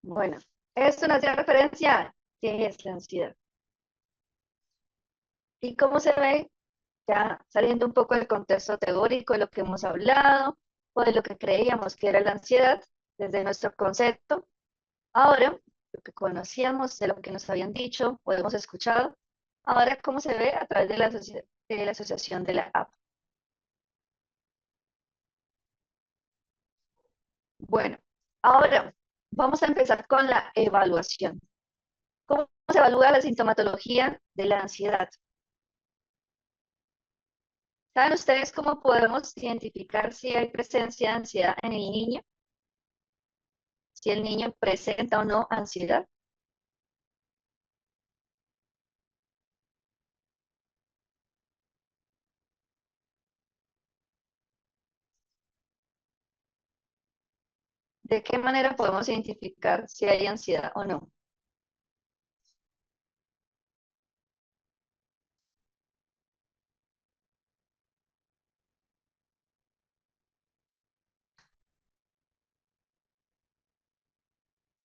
Bueno, esto nos hace referencia a qué es la ansiedad. Y cómo se ve, ya saliendo un poco del contexto teórico de lo que hemos hablado, o de lo que creíamos que era la ansiedad, desde nuestro concepto. Ahora, lo que conocíamos, de lo que nos habían dicho, o hemos escuchado, ahora cómo se ve a través de de la asociación de la app. Bueno, ahora vamos a empezar con la evaluación. ¿Cómo se evalúa la sintomatología de la ansiedad? ¿Saben ustedes cómo podemos identificar si hay presencia de ansiedad en el niño? Si el niño presenta o no ansiedad. ¿De qué manera podemos identificar si hay ansiedad o no?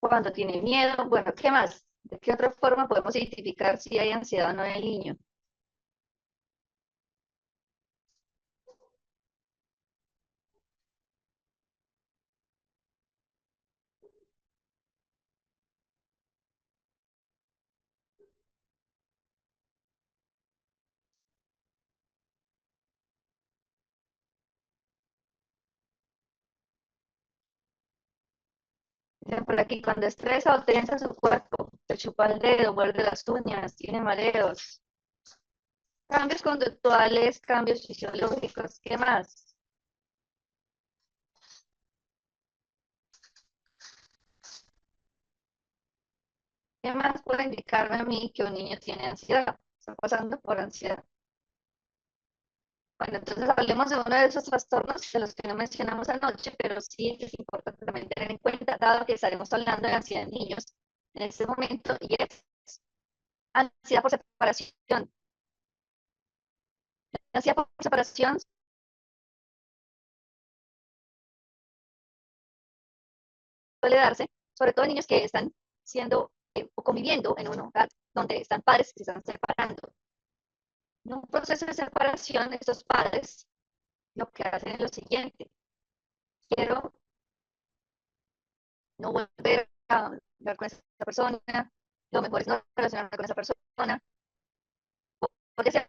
Cuando tiene miedo, bueno, ¿qué más? ¿De qué otra forma podemos identificar si hay ansiedad o no en el niño? Dicen por aquí, cuando estresa o tensa su cuerpo, se chupa el dedo, muerde las uñas, tiene mareos, cambios conductuales, cambios fisiológicos, ¿qué más? ¿Qué más puede indicarme a mí que un niño tiene ansiedad? Está pasando por ansiedad. Bueno, entonces hablemos de uno de esos trastornos de los que no mencionamos anoche, pero sí es importante también tener en cuenta, dado que estaremos hablando de ansiedad en niños en este momento, y es ansiedad por separación. La ansiedad por separación suele darse, sobre todo en niños que están siendo o conviviendo en un hogar donde están padres que se están separando. En un proceso de separación, estos padres lo que hacen es lo siguiente: quiero no volver a hablar con esa persona, lo mejor es no relacionarme con esa persona, porque ese es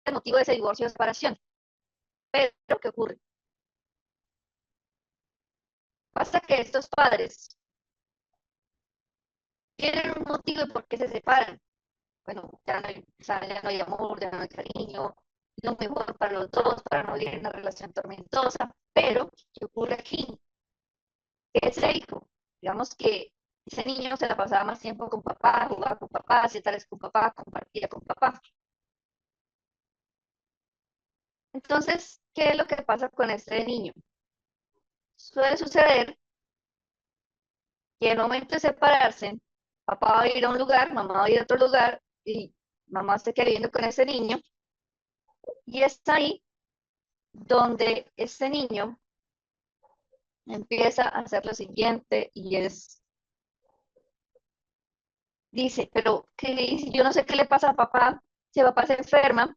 el motivo de ese divorcio o separación. Pero, ¿qué ocurre? Pasa que estos padres tienen un motivo de por qué se separan. Bueno, ya no hay amor, ya no hay cariño, lo mejor para los dos, para no vivir en una relación tormentosa. Pero, ¿qué ocurre aquí? Que ese hijo, digamos que ese niño se la pasaba más tiempo con papá, jugaba con papá, hacía tales con papá, compartía con papá. Entonces, ¿qué es lo que pasa con este niño? Suele suceder que en el momento de separarse, papá va a ir a un lugar, mamá va a ir a otro lugar, y mamá se queda viviendo con ese niño, y es ahí donde ese niño empieza a hacer lo siguiente, y dice, pero ¿qué? Yo no sé qué le pasa a papá, si papá se enferma,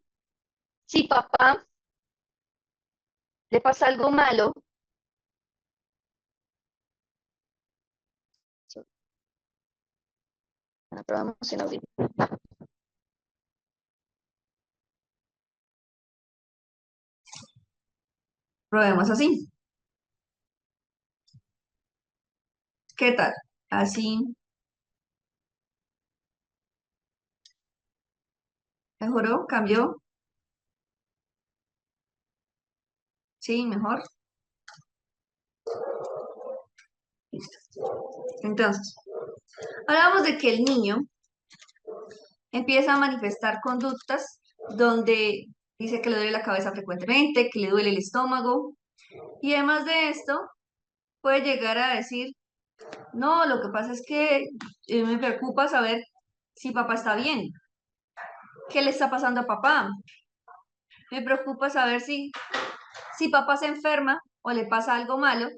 si papá le pasa algo malo. Bueno, probamos sin audio. Probemos así. ¿Qué tal? Así, ¿mejoró? ¿Cambió? Sí, mejor. Listo. Entonces, hablamos de que el niño empieza a manifestar conductas donde dice que le duele la cabeza frecuentemente, que le duele el estómago, y además de esto puede llegar a decir, no, lo que pasa es que me preocupa saber si papá está bien, qué le está pasando a papá, me preocupa saber si papá se enferma o le pasa algo malo,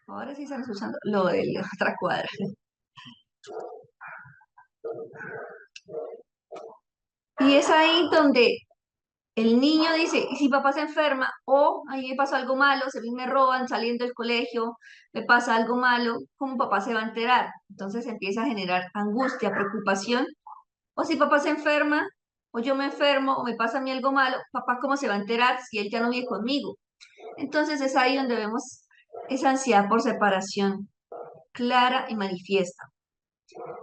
Ahora sí están usando lo de la otra cuadra. Y es ahí donde el niño dice, ¿y si papá se enferma? O a mí me pasó algo malo, se me roban saliendo del colegio, me pasa algo malo, ¿cómo papá se va a enterar? Entonces empieza a generar angustia, preocupación. O si papá se enferma, o yo me enfermo, o me pasa a mí algo malo, papá ¿cómo se va a enterar si él ya no vive conmigo? Entonces es ahí donde vemos esa ansiedad por separación clara y manifiesta.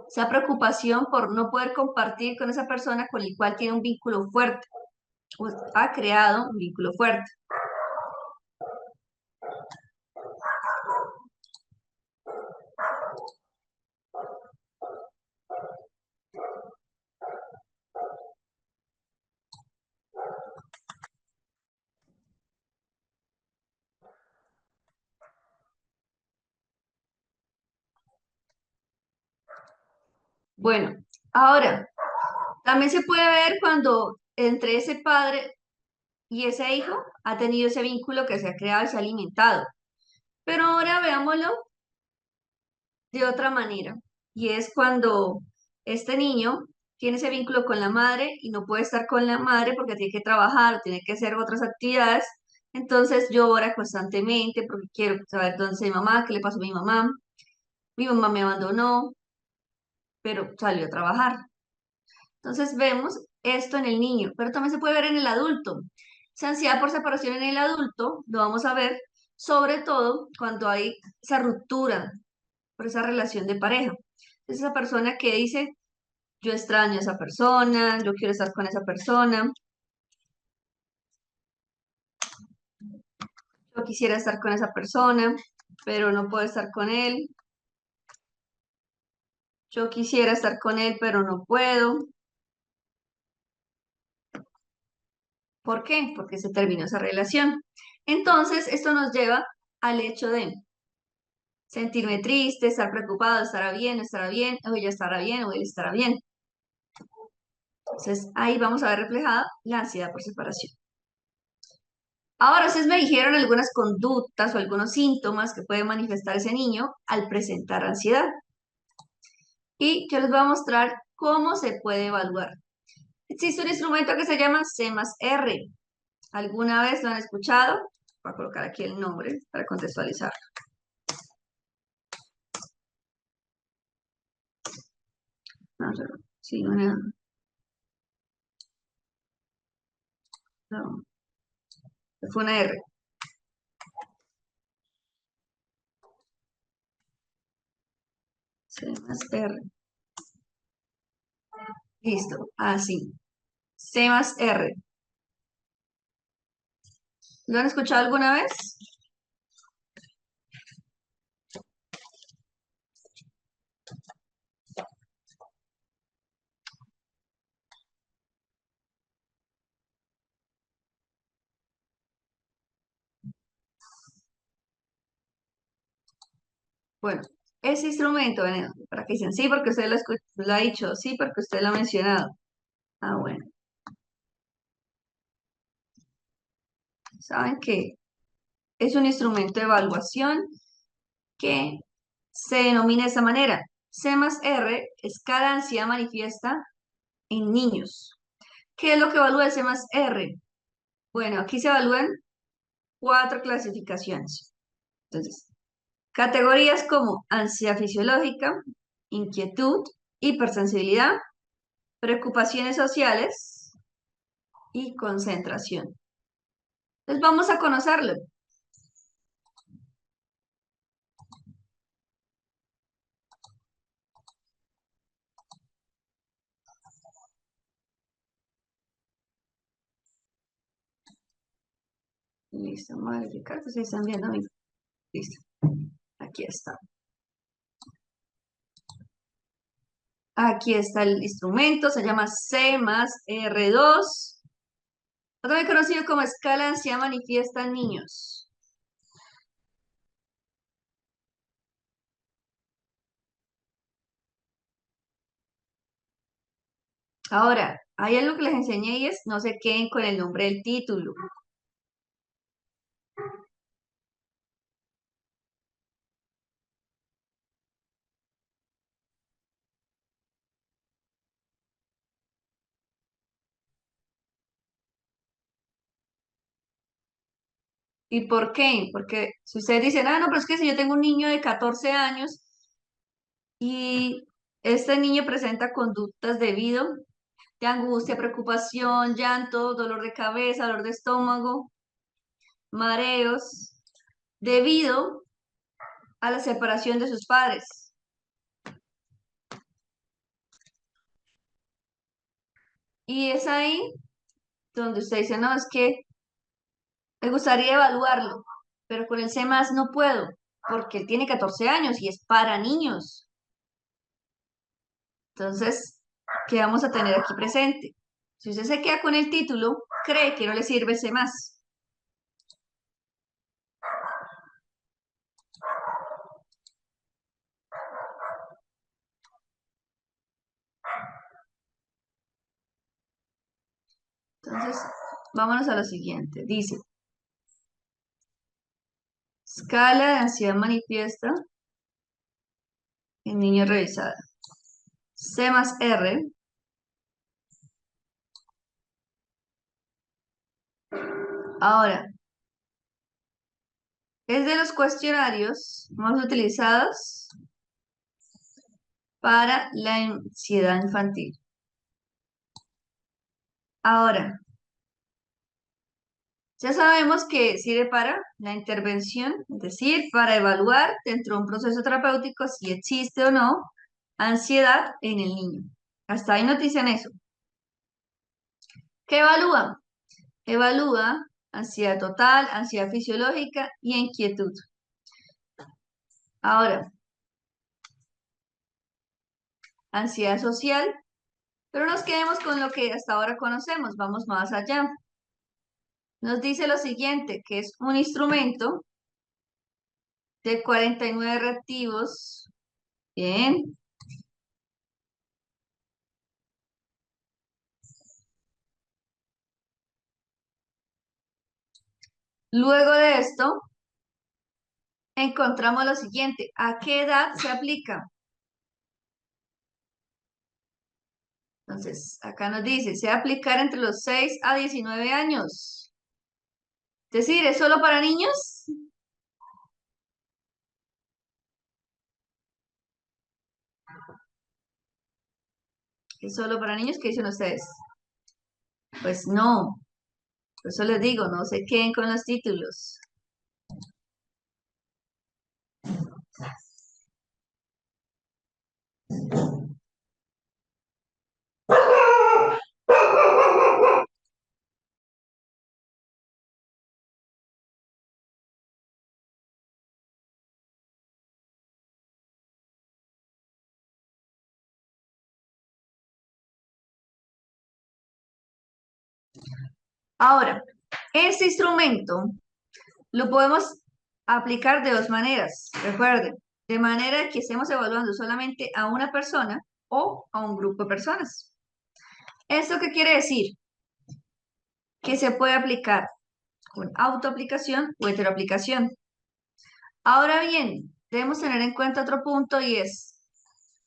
Esa preocupación por no poder compartir con esa persona con el cual tiene un vínculo fuerte o ha creado un vínculo fuerte. Bueno, ahora, también se puede ver cuando entre ese padre y ese hijo ha tenido ese vínculo que se ha creado y se ha alimentado. Pero ahora veámoslo de otra manera. Y es cuando este niño tiene ese vínculo con la madre y no puede estar con la madre porque tiene que trabajar o tiene que hacer otras actividades. Entonces llora constantemente porque quiero saber dónde está mi mamá, qué le pasó a mi mamá. Mi mamá me abandonó, pero salió a trabajar. Entonces vemos esto en el niño, pero también se puede ver en el adulto. Esa ansiedad por separación en el adulto lo vamos a ver sobre todo cuando hay esa ruptura por esa relación de pareja. Es esa persona que dice, yo extraño a esa persona, yo quiero estar con esa persona, yo quisiera estar con esa persona, pero no puedo estar con él, yo quisiera estar con él, pero no puedo. ¿Por qué? Porque se terminó esa relación. Entonces, esto nos lleva al hecho de sentirme triste, estar preocupado, estará bien, no estará bien, o ella estará bien, o él estará bien. Entonces, ahí vamos a ver reflejada la ansiedad por separación. Ahora, ustedes me dijeron algunas conductas o algunos síntomas que puede manifestar ese niño al presentar ansiedad. Y yo les voy a mostrar cómo se puede evaluar. Existe un instrumento que se llama C más R. ¿Alguna vez lo han escuchado? Voy a colocar aquí el nombre para contextualizar. Vamos a ver. Sí, no, fue una R. C más R. Listo, así. C más R. ¿Lo han escuchado alguna vez? Bueno, ese instrumento, bueno, para que dicen sí porque usted lo ha dicho, sí porque usted lo ha mencionado. Ah, bueno, saben que es un instrumento de evaluación que se denomina de esa manera. C más R es cada ansiedad manifiesta en niños. ¿Qué es lo que evalúa el C más R? Bueno, aquí se evalúan 4 clasificaciones. Entonces, categorías como ansiedad fisiológica, inquietud, hipersensibilidad, preocupaciones sociales y concentración. Entonces vamos a conocerlo. Listo, vamos a verificar que se están viendo bien. Listo, aquí está. Aquí está el instrumento, se llama C más R2, también conocido como escala de ansiedad manifiesta en niños. Ahora, hay algo que les enseñé y es no se queden con el nombre del título. ¿Y por qué? Porque si ustedes dicen, ah, no, pero es que si yo tengo un niño de 14 años y este niño presenta conductas debido de angustia, preocupación, llanto, dolor de cabeza, dolor de estómago, mareos, debido a la separación de sus padres. Y es ahí donde usted dice, no, es que me gustaría evaluarlo, pero con el C más no puedo, porque él tiene 14 años y es para niños. Entonces, ¿qué vamos a tener aquí presente? Si usted se queda con el título, cree que no le sirve C más. Entonces, vámonos a lo siguiente. Dice, escala de ansiedad manifiesta en niño revisada. C más R. Ahora, es de los cuestionarios más utilizados para la ansiedad infantil. Ahora, ya sabemos que sirve para la intervención, es decir, para evaluar dentro de un proceso terapéutico si existe o no ansiedad en el niño. Hasta ahí nos dicen eso. ¿Qué evalúa? Evalúa ansiedad total, ansiedad fisiológica y inquietud. Ahora, ansiedad social, pero nos quedemos con lo que hasta ahora conocemos, vamos más allá. Nos dice lo siguiente, que es un instrumento de 49 reactivos. Bien. Luego de esto, encontramos lo siguiente. ¿A qué edad se aplica? Entonces, acá nos dice, se va a aplicar entre los 6 a 19 años. Es decir, ¿es solo para niños? ¿Es solo para niños? ¿Qué dicen ustedes? Pues no. Por eso les digo, no se queden con los títulos. Ahora, este instrumento lo podemos aplicar de dos maneras. Recuerden, de manera que estemos evaluando solamente a una persona o a un grupo de personas. ¿Esto qué quiere decir? Que se puede aplicar con autoaplicación o heteroaplicación. Ahora bien, debemos tener en cuenta otro punto y es,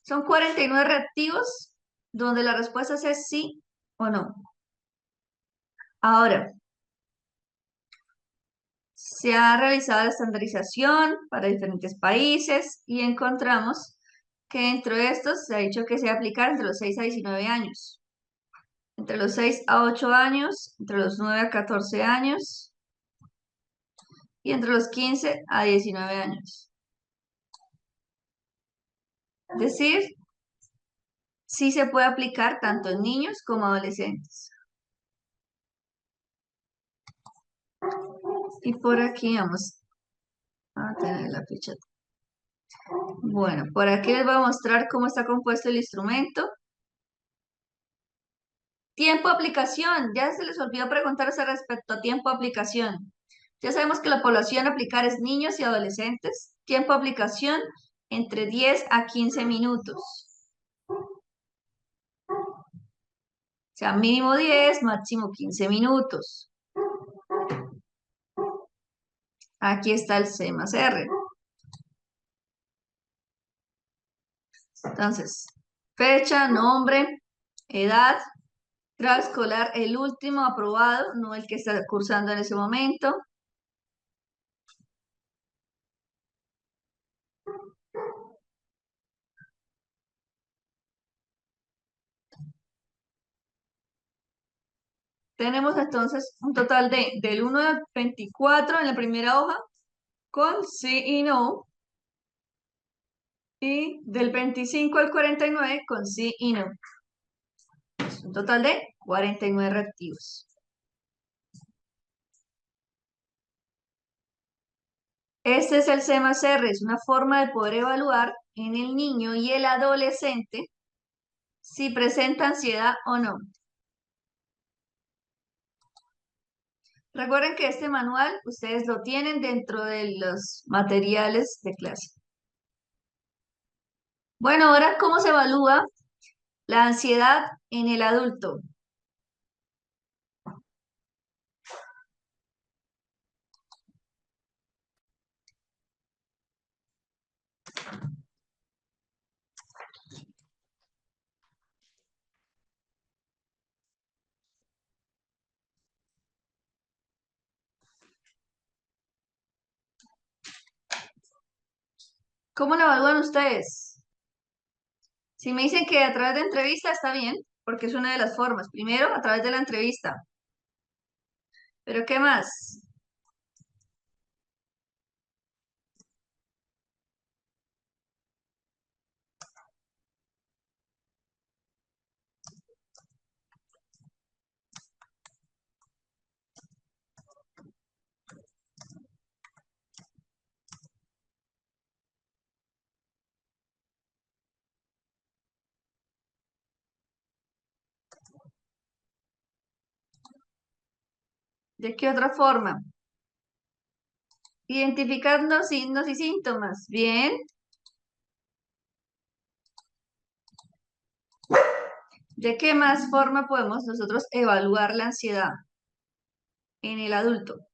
son 49 reactivos donde la respuesta es sí o no. Ahora, se ha realizado la estandarización para diferentes países y encontramos que dentro de estos se ha dicho que se va a aplicar entre los 6 a 19 años, entre los 6 a 8 años, entre los 9 a 14 años y entre los 15 a 19 años. Es decir, sí se puede aplicar tanto en niños como adolescentes. Y por aquí vamos a tener la ficha. Bueno, por aquí les voy a mostrar cómo está compuesto el instrumento. Tiempo de aplicación. Ya se les olvidó preguntarse respecto a tiempo de aplicación. Ya sabemos que la población a aplicar es niños y adolescentes. Tiempo de aplicación entre 10 a 15 minutos. O sea, mínimo 10, máximo 15 minutos. Aquí está el C más R. Entonces, fecha, nombre, edad, grado escolar, el último aprobado, no el que está cursando en ese momento. Tenemos entonces un total del 1 al 24 en la primera hoja con sí y no, y del 25 al 49 con sí y no. Es un total de 49 reactivos. Este es el C más R, es una forma de poder evaluar en el niño y el adolescente si presenta ansiedad o no. Recuerden que este manual ustedes lo tienen dentro de los materiales de clase. Bueno, ahora, ¿cómo se evalúa la ansiedad en el adulto? ¿Cómo lo evalúan ustedes? Si me dicen que a través de entrevista está bien, porque es una de las formas. Primero, a través de la entrevista. ¿Pero qué más? ¿De qué otra forma? Identificando signos y síntomas. Bien. ¿De qué más forma podemos nosotros evaluar la ansiedad en el adulto?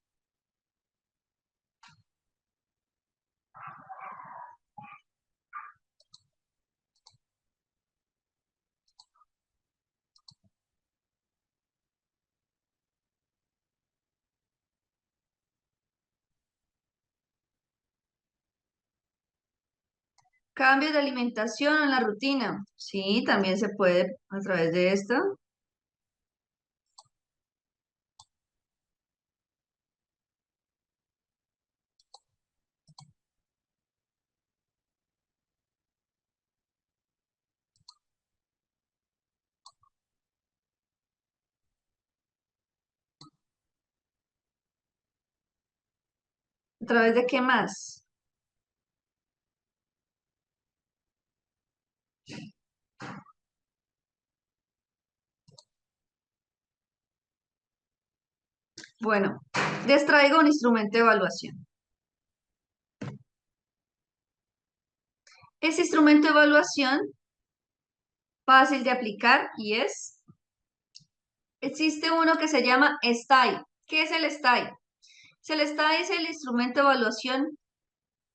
Cambios de alimentación en la rutina. Sí, también se puede a través de esto. ¿A través de qué más? Bueno, les traigo un instrumento de evaluación. Este instrumento de evaluación, fácil de aplicar y existe uno que se llama STAI. ¿Qué es el STAI? El STAI es el instrumento de evaluación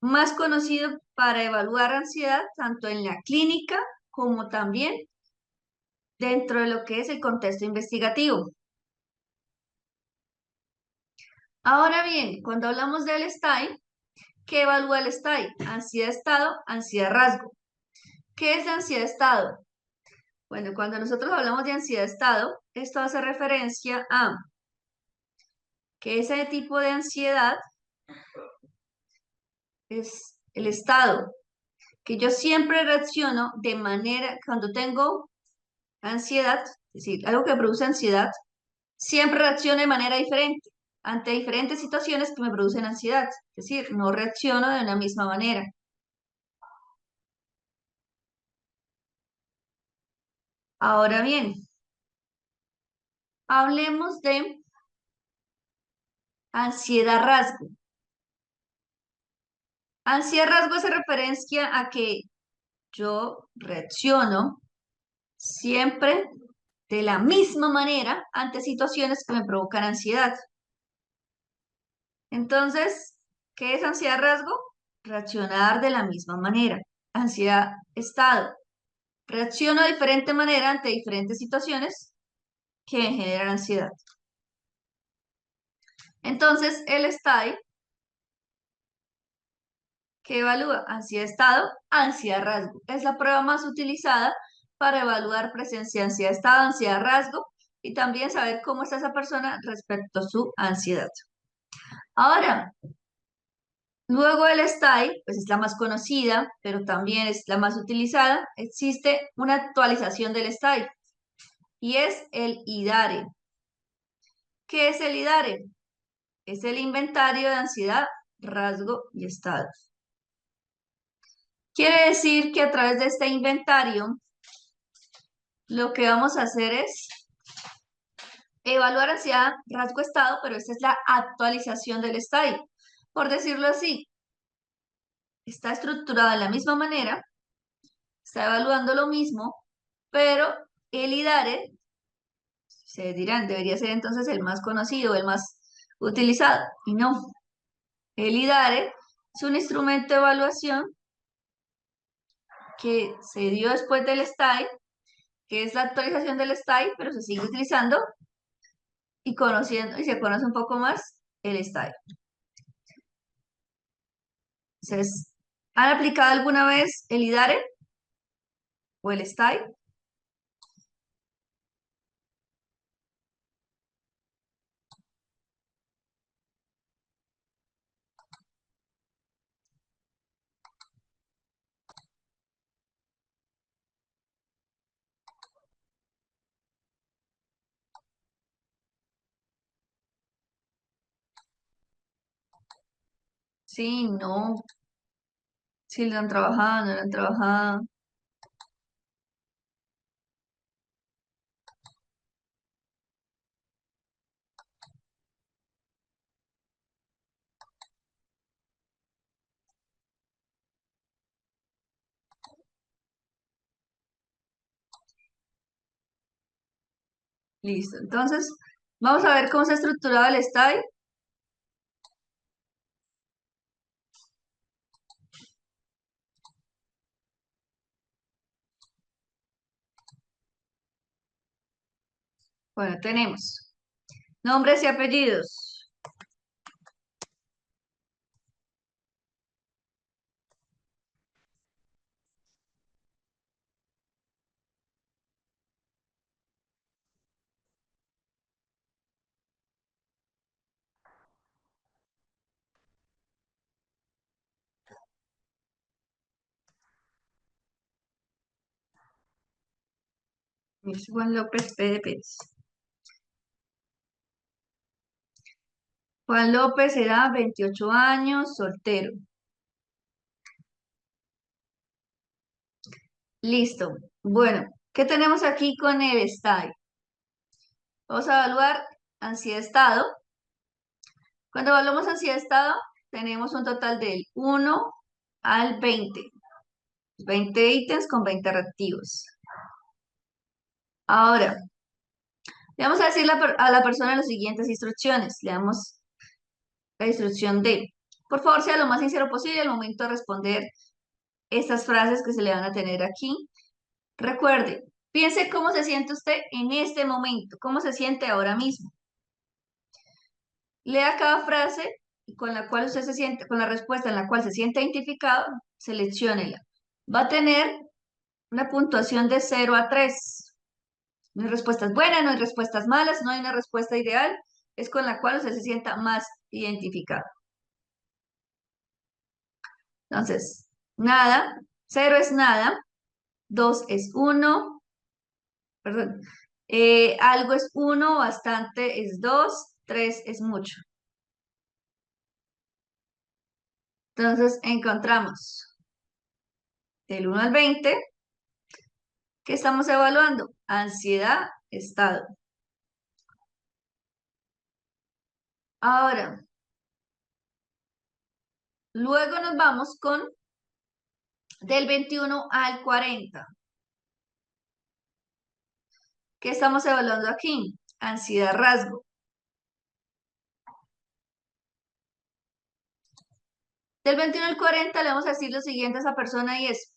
más conocido para evaluar ansiedad, tanto en la clínica como también dentro de lo que es el contexto investigativo. Ahora bien, cuando hablamos del STAI, ¿qué evalúa el STAI? Ansiedad estado, ansiedad rasgo. ¿Qué es la ansiedad estado? Bueno, cuando nosotros hablamos de ansiedad estado, esto hace referencia a que ese tipo de ansiedad es el estado, que yo siempre reacciono de manera, cuando tengo ansiedad, es decir, algo que produce ansiedad, siempre reacciono de manera diferente ante diferentes situaciones que me producen ansiedad, es decir, no reacciono de la misma manera. Ahora bien, hablemos de ansiedad rasgo. Ansiedad rasgo hace referencia a que yo reacciono siempre de la misma manera ante situaciones que me provocan ansiedad. Entonces, ¿qué es ansiedad rasgo? Reaccionar de la misma manera. Ansiedad estado. Reacciono de diferente manera ante diferentes situaciones que me generan ansiedad. Entonces, el STAI, que evalúa ansiedad estado, ansiedad rasgo. Es la prueba más utilizada para evaluar presencia de ansiedad estado, ansiedad rasgo y también saber cómo está esa persona respecto a su ansiedad. Ahora, luego el STAI, pues es la más conocida, pero también es la más utilizada. Existe una actualización del STAI y es el IDARE. ¿Qué es el IDARE? Es el inventario de ansiedad, rasgo y estado. Quiere decir que a través de este inventario, lo que vamos a hacer es evaluar ansiedad, rasgo, estado, pero esta es la actualización del STAI. Por decirlo así, está estructurada de la misma manera, está evaluando lo mismo, pero el IDARE, se dirán, debería ser entonces el más conocido, el más utilizado, y no. El IDARE es un instrumento de evaluación que se dio después del STAI, que es la actualización del STAI, pero se sigue utilizando y conociendo, y se conoce un poco más el STAI. Entonces, ¿han aplicado alguna vez el IDARE o el STAI? Sí, no, si lo han trabajado, no lo han trabajado. Listo, entonces vamos a ver cómo se ha estructurado el STAI. Bueno, tenemos nombres y apellidos, es Juan López P. de Pérez. Juan López era 28 años, soltero. Listo. Bueno, ¿qué tenemos aquí con el STAI? Vamos a evaluar ansiedad-estado. Cuando evaluamos ansiedad-estado, tenemos un total del 1 al 20. 20 ítems con 20 reactivos. Ahora, le vamos a decir a la persona las siguientes instrucciones. Le damos la instrucción de, por favor, sea lo más sincero posible al momento de responder estas frases que se le van a tener aquí. Recuerde, piense cómo se siente usted en este momento, cómo se siente ahora mismo. Lea cada frase y con la cual usted se siente, con la respuesta en la cual se siente identificado, selecciónela. Va a tener una puntuación de 0 a 3. No hay respuestas buenas, no hay respuestas malas, no hay una respuesta ideal. Es con la cual usted se sienta más identificado. Entonces, nada, 0 es nada, 2 es 1, perdón, algo es 1, bastante es 2, 3 es mucho. Entonces, encontramos del 1 al 20, ¿qué estamos evaluando? Ansiedad, estado. Ahora, luego nos vamos con del 21 al 40. ¿Qué estamos evaluando aquí? Ansiedad, rasgo. Del 21 al 40 le vamos a decir lo siguiente a esa persona y es,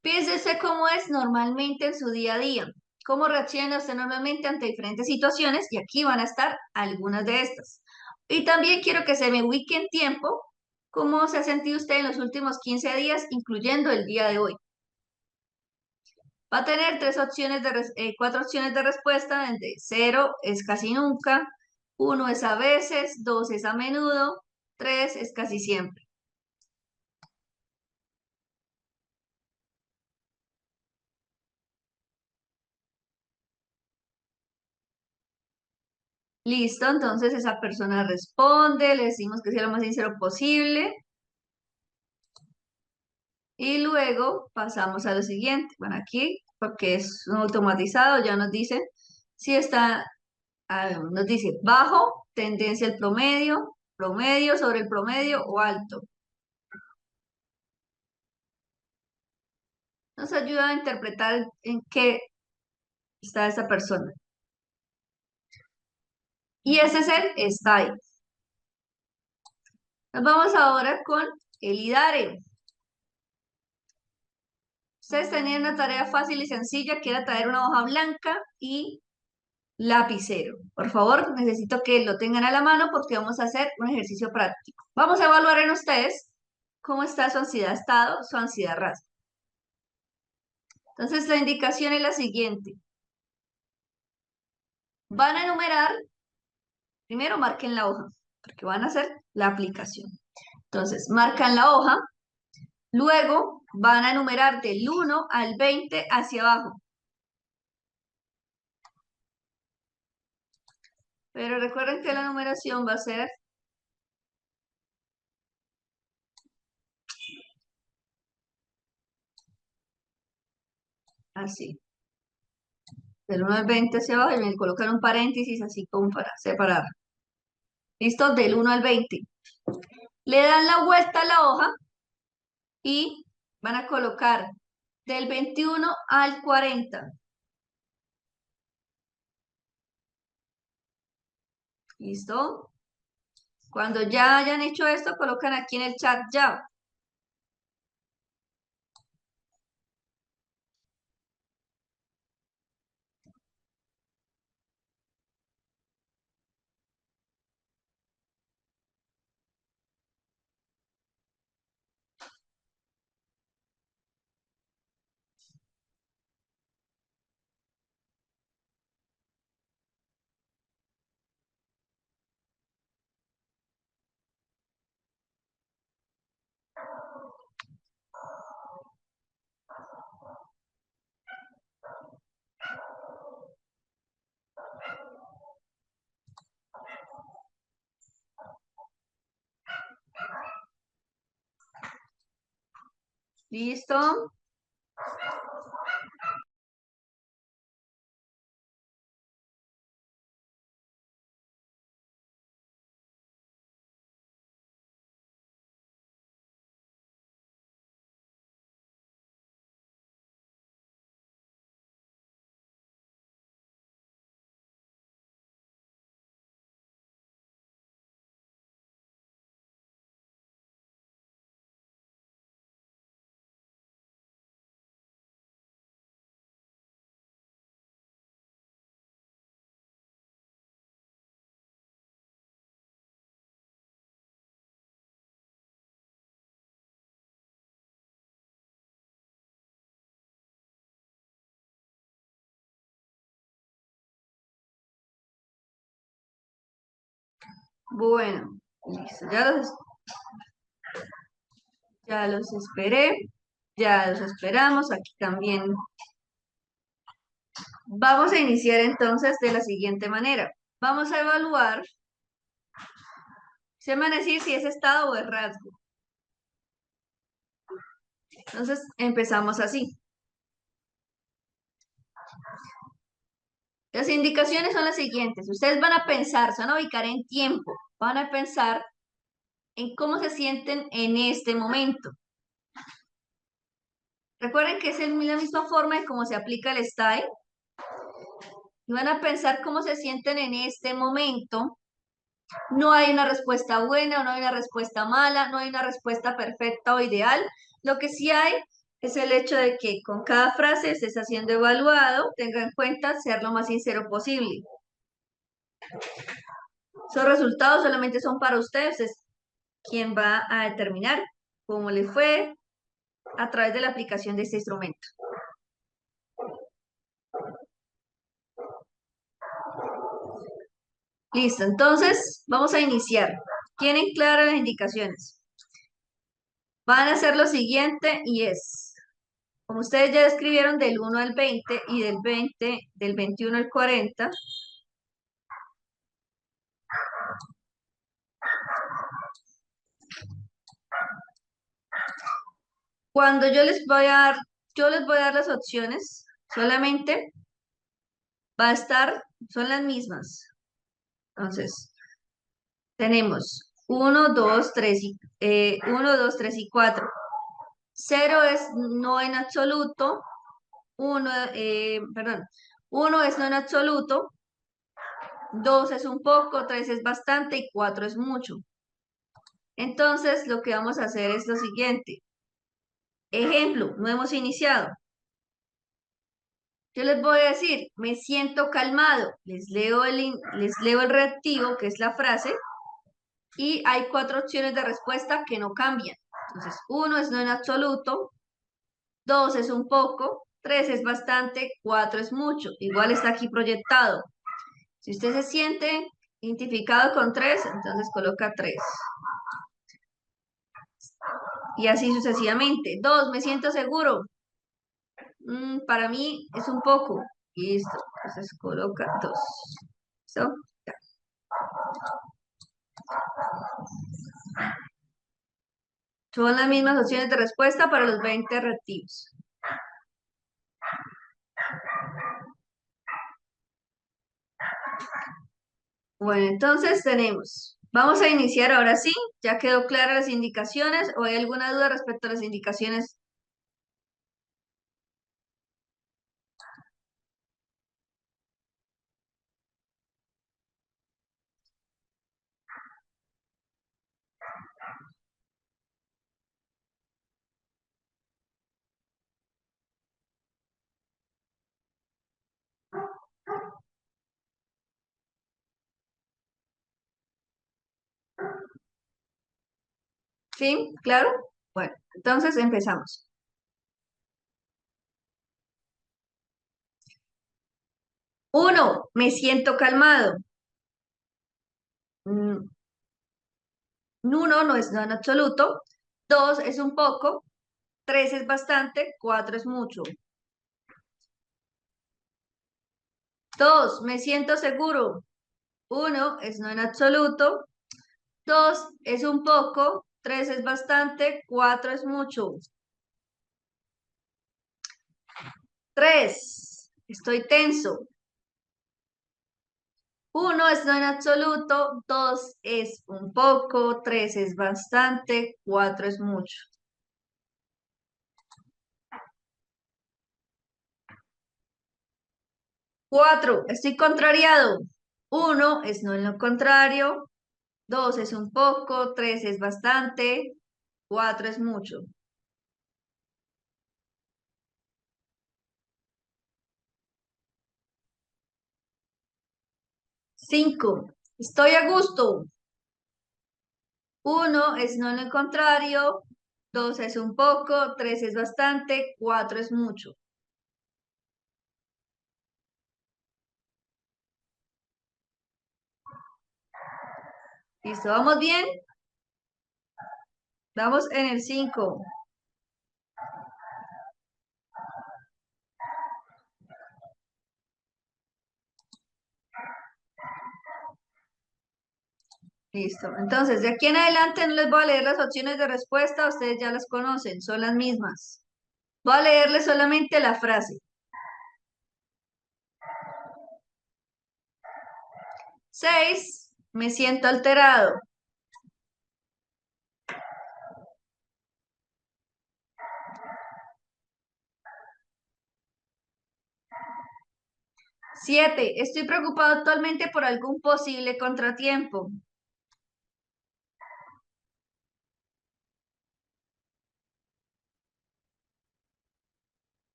piénsese cómo es normalmente en su día a día, cómo reacciona usted normalmente ante diferentes situaciones y aquí van a estar algunas de estas. Y también quiero que se me ubique en tiempo cómo se ha sentido usted en los últimos 15 días, incluyendo el día de hoy. Va a tener cuatro opciones de respuesta, donde 0 es casi nunca, 1 es a veces, 2 es a menudo, 3 es casi siempre. Listo, entonces esa persona responde, le decimos que sea lo más sincero posible y luego pasamos a lo siguiente. Bueno, aquí, porque es un automatizado, ya nos dice si está, nos dice bajo, tendencia al promedio, promedio sobre el promedio o alto. Nos ayuda a interpretar en qué está esa persona. Y ese es el style. Nos vamos ahora con el IDARE. Ustedes tenían una tarea fácil y sencilla que era traer una hoja blanca y lapicero. Por favor, necesito que lo tengan a la mano porque vamos a hacer un ejercicio práctico. Vamos a evaluar en ustedes cómo está su ansiedad estado, su ansiedad rasgo. Entonces, la indicación es la siguiente. Van a enumerar, primero marquen la hoja, porque van a hacer la aplicación. Entonces, marcan la hoja, luego van a enumerar del 1 al 20 hacia abajo. Pero recuerden que la numeración va a ser así. Del 1 al 20 hacia abajo y me colocan un paréntesis así como para separar. ¿Listo? Del 1 al 20. Le dan la vuelta a la hoja y van a colocar del 21 al 40. ¿Listo? Cuando ya hayan hecho esto, colocan aquí en el chat ya. ¿Listo? Bueno, listo. Ya los esperé. Ya los esperamos. Aquí también. Vamos a iniciar entonces de la siguiente manera. Vamos a evaluar, se van a decir si es estado o es rasgo. Entonces empezamos así. Las indicaciones son las siguientes. Ustedes van a pensar, se van a ubicar en tiempo. Van a pensar en cómo se sienten en este momento. Recuerden que es la misma forma de cómo se aplica el style. Y van a pensar cómo se sienten en este momento. No hay una respuesta buena o no hay una respuesta mala, no hay una respuesta perfecta o ideal. Lo que sí hay es el hecho de que con cada frase estés haciendo evaluado, tenga en cuenta ser lo más sincero posible. Esos resultados solamente son para ustedes, es quien va a determinar cómo le fue a través de la aplicación de este instrumento. Listo, entonces vamos a iniciar. ¿Tienen claras las indicaciones? Van a hacer lo siguiente y es, como ustedes ya escribieron del 1 al 20 y del 21 al 40, cuando yo les voy a dar las opciones, solamente va a estar, son las mismas. Entonces, tenemos 1, 2, 3 y 4. Cero es no en absoluto, perdón, 1 es no en absoluto, 2 es un poco, 3 es bastante y 4 es mucho. Entonces, lo que vamos a hacer es lo siguiente. Ejemplo, no hemos iniciado. Yo les voy a decir, me siento calmado. Les leo el reactivo, que es la frase, y hay 4 opciones de respuesta que no cambian. Entonces, 1 es no en absoluto, 2 es un poco, 3 es bastante, 4 es mucho. Igual está aquí proyectado. Si usted se siente identificado con 3, entonces coloca 3. Y así sucesivamente. 2, me siento seguro. Para mí es un poco. Listo. Entonces coloca 2. ¿Listo? Son las mismas opciones de respuesta para los 20 reactivos. Bueno, entonces tenemos. Vamos a iniciar ahora sí. ¿Ya quedó claras las indicaciones o hay alguna duda respecto a las indicaciones? ¿Sí? ¿Claro? Bueno, entonces empezamos. 1, me siento calmado. 1 no es no en absoluto. 2 es un poco. 3 es bastante. 4 es mucho. 2, me siento seguro. 1 es no en absoluto. 2 es un poco. 3 es bastante. 4 es mucho. 3, estoy tenso. 1 es no en absoluto. 2 es un poco. 3 es bastante. 4 es mucho. 4, estoy contrariado. 1 es no en lo contrario. 2 es un poco. 3 es bastante. 4 es mucho. 5, estoy a gusto. 1 es no en lo contrario. 2 es un poco. 3 es bastante. 4 es mucho. ¿Listo? ¿Vamos bien? Vamos en el 5. Listo. Entonces, de aquí en adelante no les voy a leer las opciones de respuesta, ustedes ya las conocen, son las mismas. Voy a leerles solamente la frase. 6, me siento alterado. 7, estoy preocupado actualmente por algún posible contratiempo.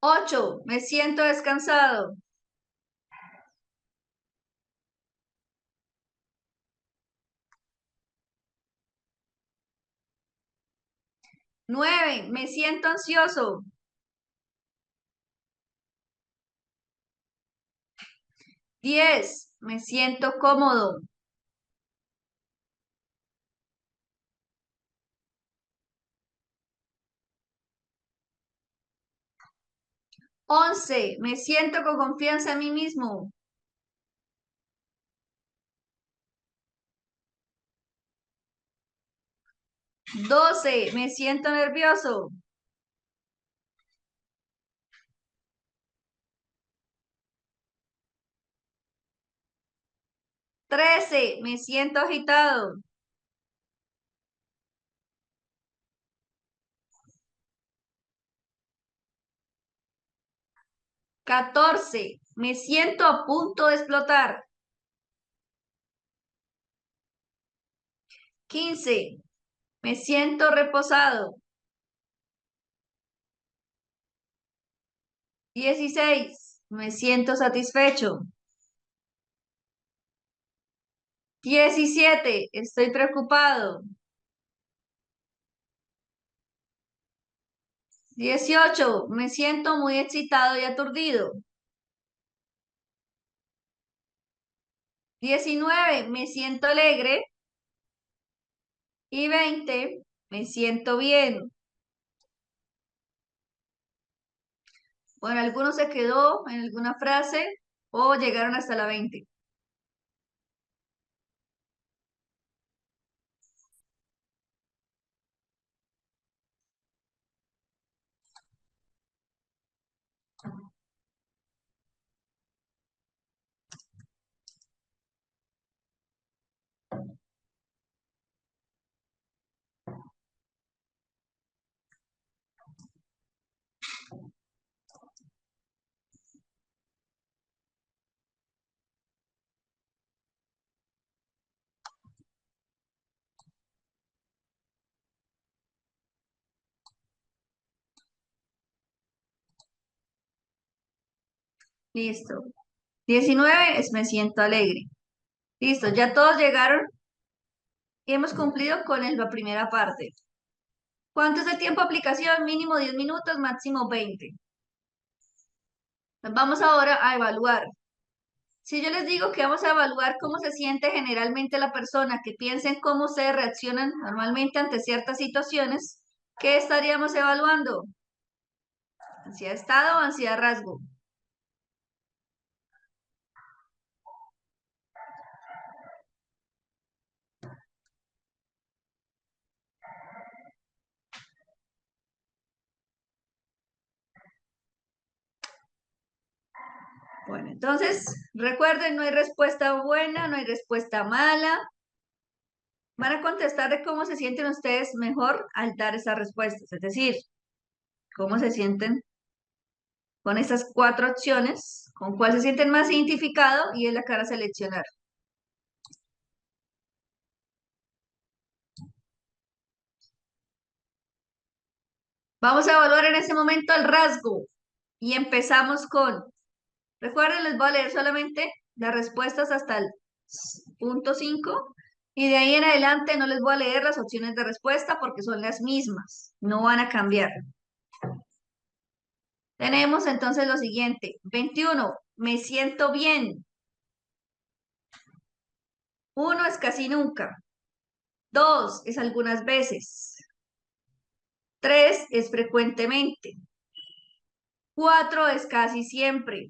8, me siento descansado. 9, me siento ansioso. 10, me siento cómodo. 11, me siento con confianza en mí mismo. 12, me siento nervioso. 13, me siento agitado. 14, me siento a punto de explotar. 15, me siento reposado. 16, me siento satisfecho. 17, estoy preocupado. 18, me siento muy excitado y aturdido. 19, me siento alegre. Y 20, me siento bien. Bueno, alguno se quedó en alguna frase o llegaron hasta la 20. Listo. 19 es me siento alegre. Listo, ya todos llegaron y hemos cumplido con la primera parte. ¿Cuánto es el tiempo de aplicación? Mínimo 10 minutos, máximo 20. Vamos ahora a evaluar. Si yo les digo que vamos a evaluar cómo se siente generalmente la persona, que piensen cómo se reaccionan normalmente ante ciertas situaciones, ¿qué estaríamos evaluando? ¿Ansiedad estado o ansiedad rasgo? Bueno, entonces recuerden, no hay respuesta buena, no hay respuesta mala. Van a contestar de cómo se sienten ustedes mejor al dar esas respuestas, es decir, cómo se sienten con esas cuatro opciones, con cuál se sienten más identificado y es la cara a seleccionar. Vamos a evaluar en este momento el rasgo y empezamos con, recuerden, les voy a leer solamente las respuestas hasta el punto 5 y de ahí en adelante no les voy a leer las opciones de respuesta porque son las mismas, no van a cambiar. Tenemos entonces lo siguiente. 21, me siento bien. 1 es casi nunca. 2 es algunas veces. 3 es frecuentemente. 4 es casi siempre.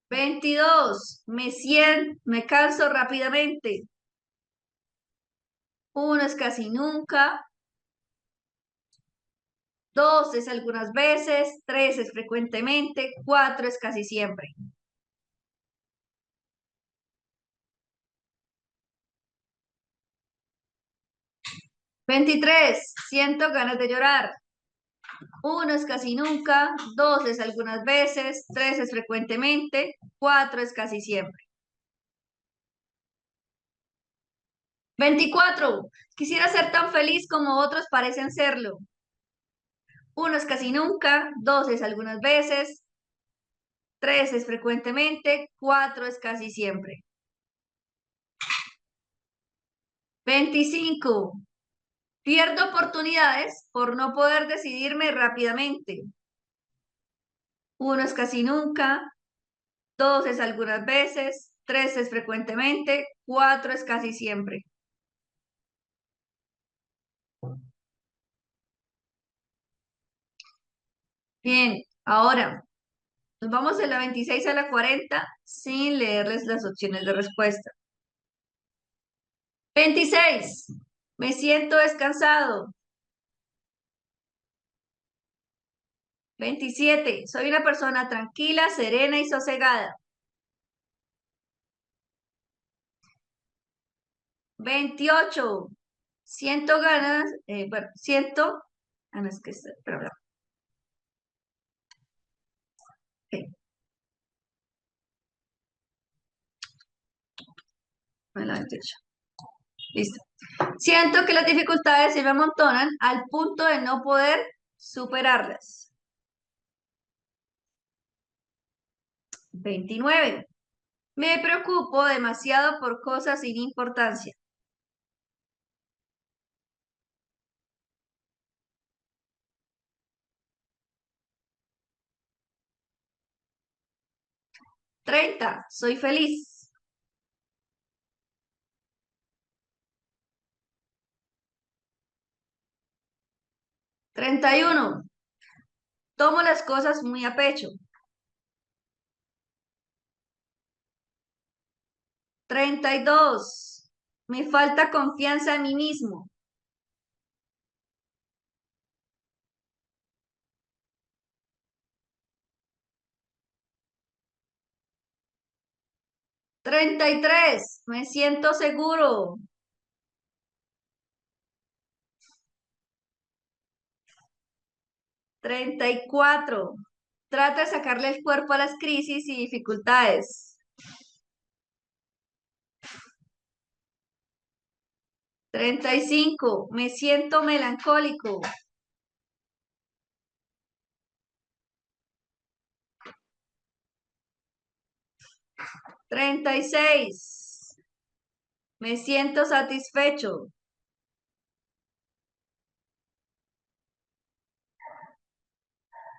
22, me canso rápidamente. 1 es casi nunca. 2 es algunas veces. 3 es frecuentemente. 4 es casi siempre. 23, siento ganas de llorar. 1 es casi nunca, 2 es algunas veces, 3 es frecuentemente, 4 es casi siempre. 24, quisiera ser tan feliz como otros parecen serlo. 1 es casi nunca, 2 es algunas veces, 3 es frecuentemente, 4 es casi siempre. 25, Pierdo oportunidades por no poder decidirme rápidamente. Uno es casi nunca, dos es algunas veces, tres es frecuentemente, cuatro es casi siempre. Bien, ahora nos vamos de la 26 a la 40 sin leerles las opciones de respuesta. 26. Me siento descansado. 27. Soy una persona tranquila, serena y sosegada. 28. Siento ganas, bueno, siento, no es que, perdón, ok, la 28. Listo. Siento que las dificultades se me amontonan al punto de no poder superarlas. 29. Me preocupo demasiado por cosas sin importancia. 30. Soy feliz. 31. Tomo las cosas muy a pecho. 32. Me falta confianza en mí mismo. 33. Me siento seguro. 34. Trata de sacarle el cuerpo a las crisis y dificultades. 35. Me siento melancólico. 36. Me siento satisfecho.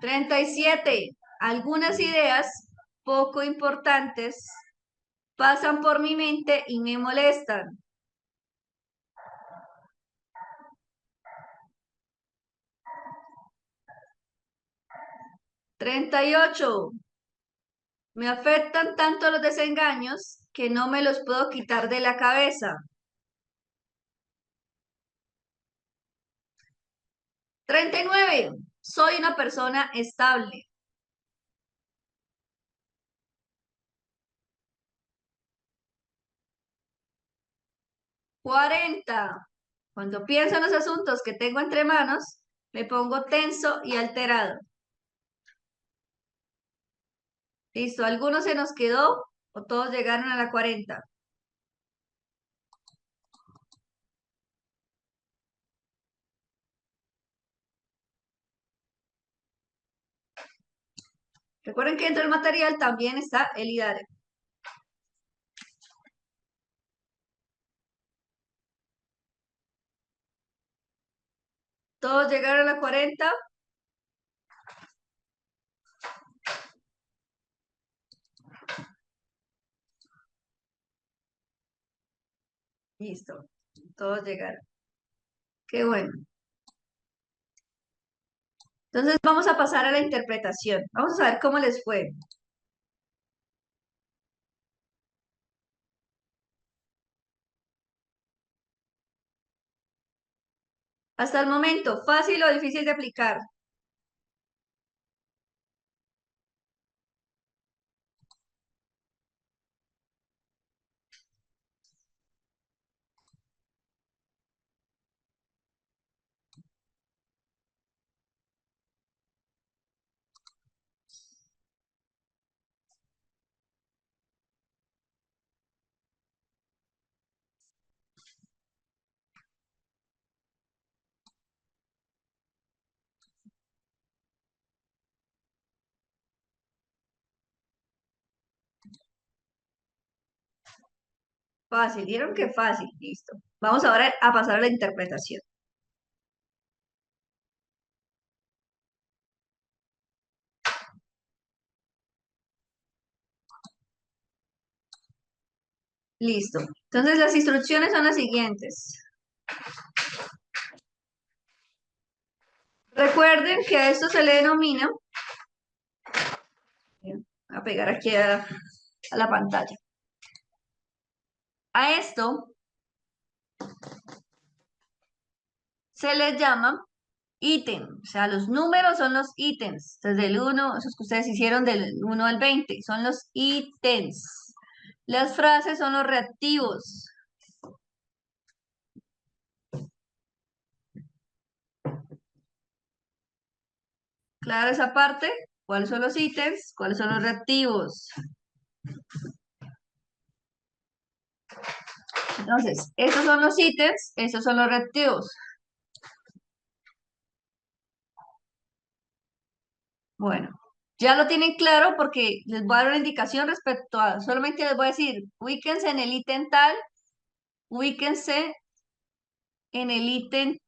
37. Algunas ideas poco importantes pasan por mi mente y me molestan. 38. Me afectan tanto los desengaños que no me los puedo quitar de la cabeza. 39. Soy una persona estable. 40. Cuando pienso en los asuntos que tengo entre manos, me pongo tenso y alterado. Listo, ¿alguno se nos quedó o todos llegaron a la 40? Recuerden que dentro del material también está el IDARE. ¿Todos llegaron a la 40? Listo, todos llegaron. Qué bueno. Entonces vamos a pasar a la interpretación. Vamos a saber cómo les fue. Hasta el momento, ¿fácil o difícil de aplicar? Fácil, ¿vieron que fácil? Listo. Vamos ahora a pasar a la interpretación. Listo. Entonces las instrucciones son las siguientes. Recuerden que a esto se le denomina, voy a pegar aquí a la pantalla. A esto se les llama ítem, o sea, los números son los ítems. Entonces, del 1, esos que ustedes hicieron del 1 al 20, son los ítems. Las frases son los reactivos. Claro, esa parte. ¿Cuáles son los ítems? ¿Cuáles son los reactivos? Entonces, estos son los ítems, estos son los reactivos. Bueno, ya lo tienen claro porque les voy a dar una indicación respecto a, solamente les voy a decir, ubíquense en el ítem tal, ubíquense en el ítem,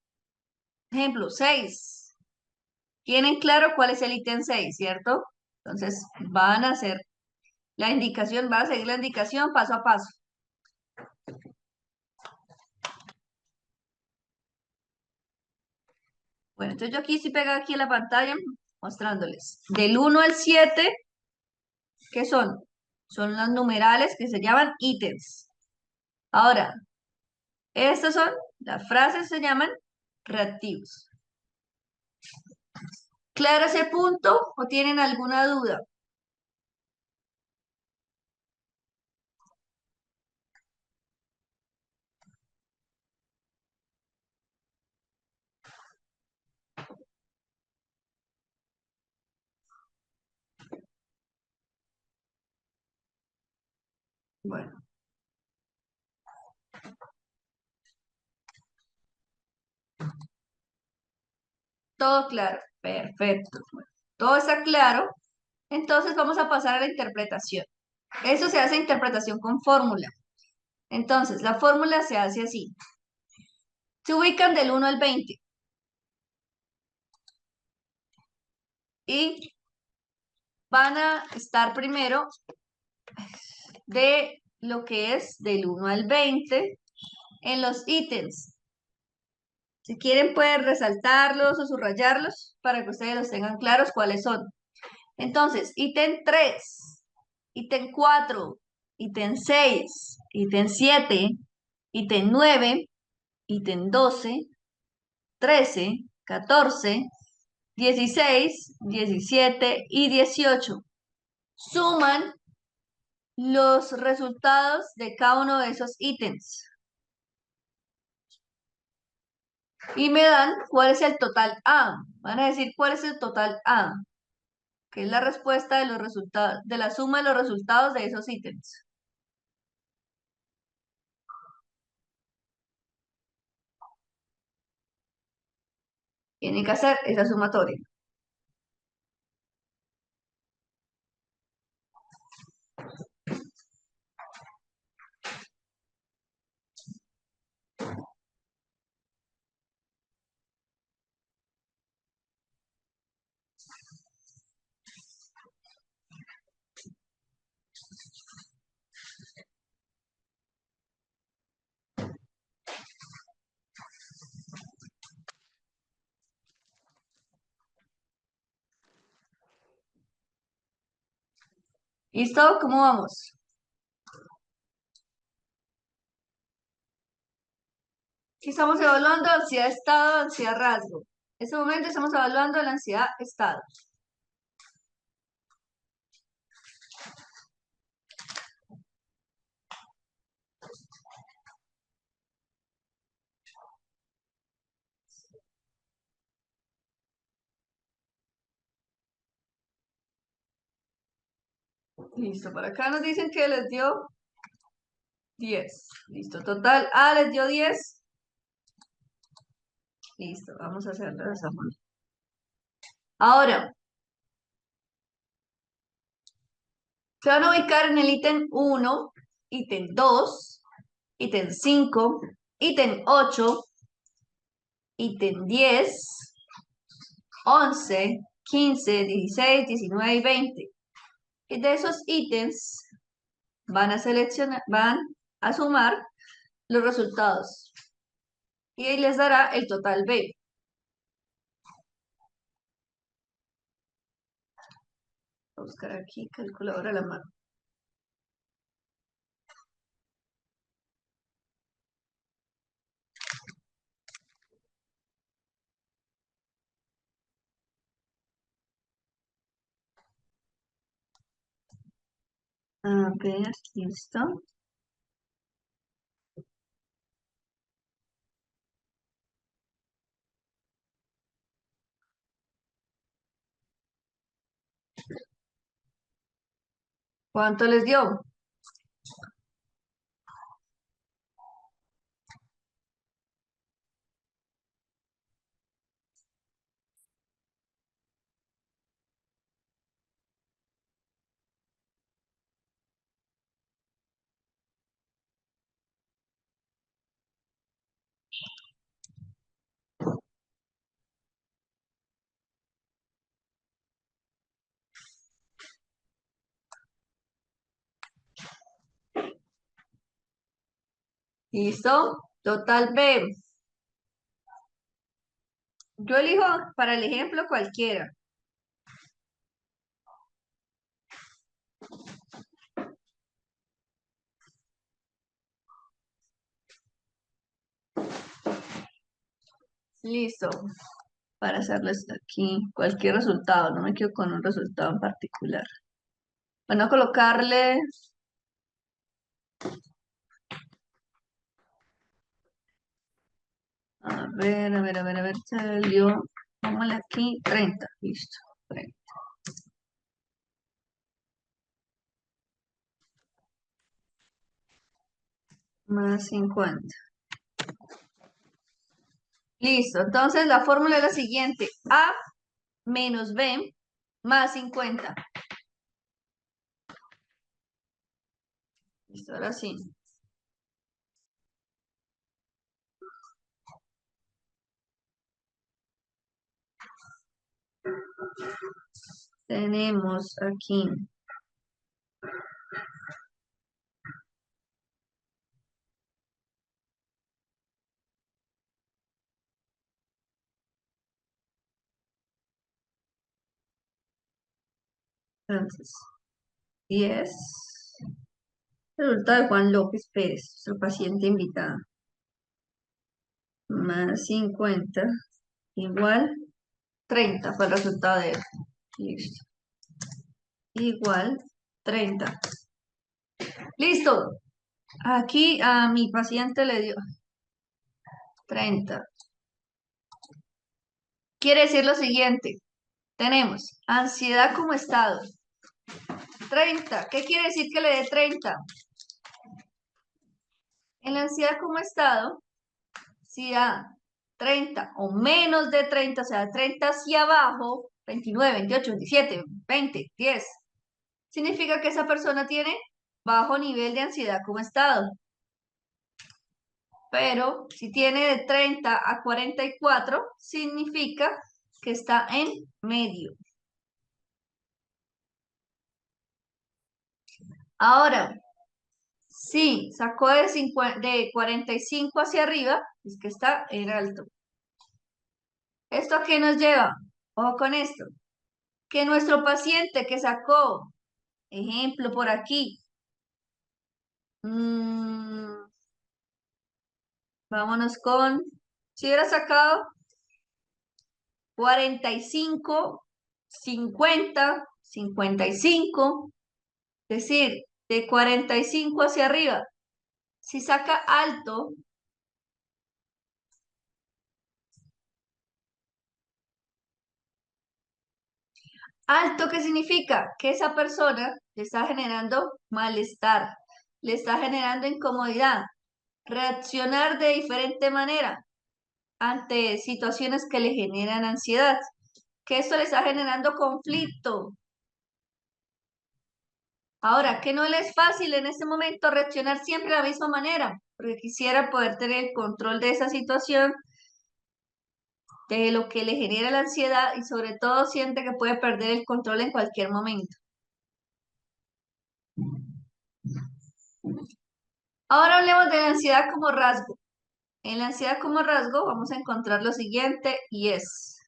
ejemplo, 6. Tienen claro cuál es el ítem 6, ¿cierto? Entonces, van a hacer la indicación, van a seguir la indicación paso a paso. Bueno, entonces yo aquí estoy pegada aquí en la pantalla mostrándoles. Del 1 al 7, ¿qué son? Son las numerales que se llaman ítems. Ahora, estas son, las frases se llaman reactivos. ¿Claro ese punto o tienen alguna duda? Bueno, todo claro. Perfecto. Bueno, todo está claro. Entonces vamos a pasar a la interpretación. Eso se hace interpretación con fórmula. Entonces, la fórmula se hace así. Se ubican del 1 al 20 y van a estar primero de lo que es del 1 al 20 en los ítems. Si quieren pueden resaltarlos o subrayarlos para que ustedes los tengan claros cuáles son. Entonces, ítem 3, ítem 4, ítem 6, ítem 7, ítem 9, ítem 12, 13, 14, 16, 17 y 18. Suman los resultados de cada uno de esos ítems y me dan cuál es el total A. Van a decir cuál es el total A, que es la respuesta de los resultados, de la suma de los resultados de esos ítems. Tienen que hacer esa sumatoria. ¿Listo? ¿Cómo vamos? Aquí estamos evaluando ansiedad estado, ansiedad rasgo. En este momento estamos evaluando la ansiedad estado. Listo, por acá nos dicen que les dio 10. Listo, total A les dio 10. Listo, vamos a hacerlo de esa forma. Ahora, se van a ubicar en el ítem 1, ítem 2, ítem 5, ítem 8, ítem 10, 11, 15, 16, 19 y 20. Y de esos ítems van a seleccionar, van a sumar los resultados y ahí les dará el total B. Voy a buscar aquí calculadora a la mano. A ver, listo. ¿Cuánto les dio? ¿Listo? Total B. Yo elijo para el ejemplo cualquiera. Listo. Para hacerles aquí cualquier resultado. No me quedo con un resultado en particular. Bueno, colocarle, a ver, salió, póngale aquí 30, listo, 30, más 50. Listo, entonces la fórmula es la siguiente, A menos B más 50. Listo, ahora sí. Tenemos aquí entonces 10. Resultado de Juan López Pérez, su paciente invitado, más 50 igual 30 fue el resultado de él. Listo. Igual 30. Listo. Aquí a mi paciente le dio 30. Quiere decir lo siguiente. Tenemos ansiedad como estado. 30. ¿Qué quiere decir que le dé 30? En la ansiedad como estado, si da 30 o menos de 30, o sea, 30 hacia abajo, 29, 28, 27, 20, 10, significa que esa persona tiene bajo nivel de ansiedad como estado. Pero si tiene de 30 a 44, significa que está en medio. Ahora, si sacó de 45 hacia arriba, es que está en alto. ¿Esto a qué nos lleva? Ojo con esto. Que nuestro paciente que sacó, ejemplo por aquí, mm, vámonos con, si hubiera sacado 45, 50, 55, es decir, de 45 hacia arriba. Si saca alto, ¿alto qué significa? Que esa persona le está generando malestar, le está generando incomodidad, reaccionar de diferente manera ante situaciones que le generan ansiedad, que esto le está generando conflicto. Ahora, que no le es fácil en este momento reaccionar siempre de la misma manera, porque quisiera poder tener el control de esa situación, de lo que le genera la ansiedad y sobre todo siente que puede perder el control en cualquier momento. Ahora hablemos de la ansiedad como rasgo. En la ansiedad como rasgo vamos a encontrar lo siguiente y es,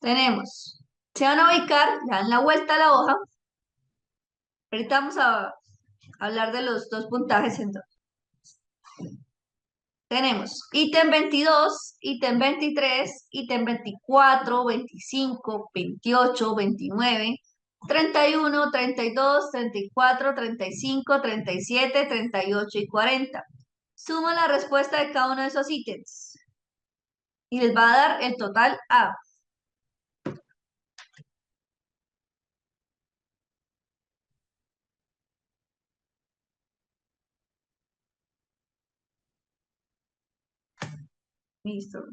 tenemos, se van a ubicar, le dan la vuelta a la hoja. Ahorita vamos a hablar de los dos puntajes entonces. Tenemos ítem 22, ítem 23, ítem 24, 25, 28, 29, 31, 32, 34, 35, 37, 38 y 40. Suma la respuesta de cada uno de esos ítems y les va a dar el total A. Listo.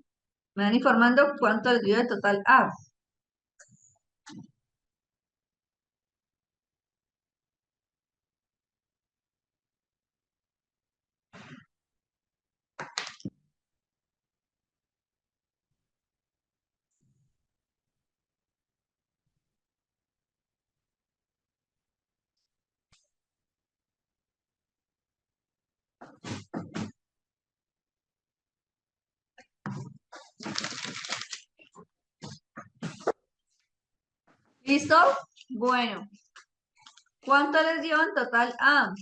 Me van informando cuánto les dio el total A. ¿Listo? Bueno, ¿cuánto les dio en total A?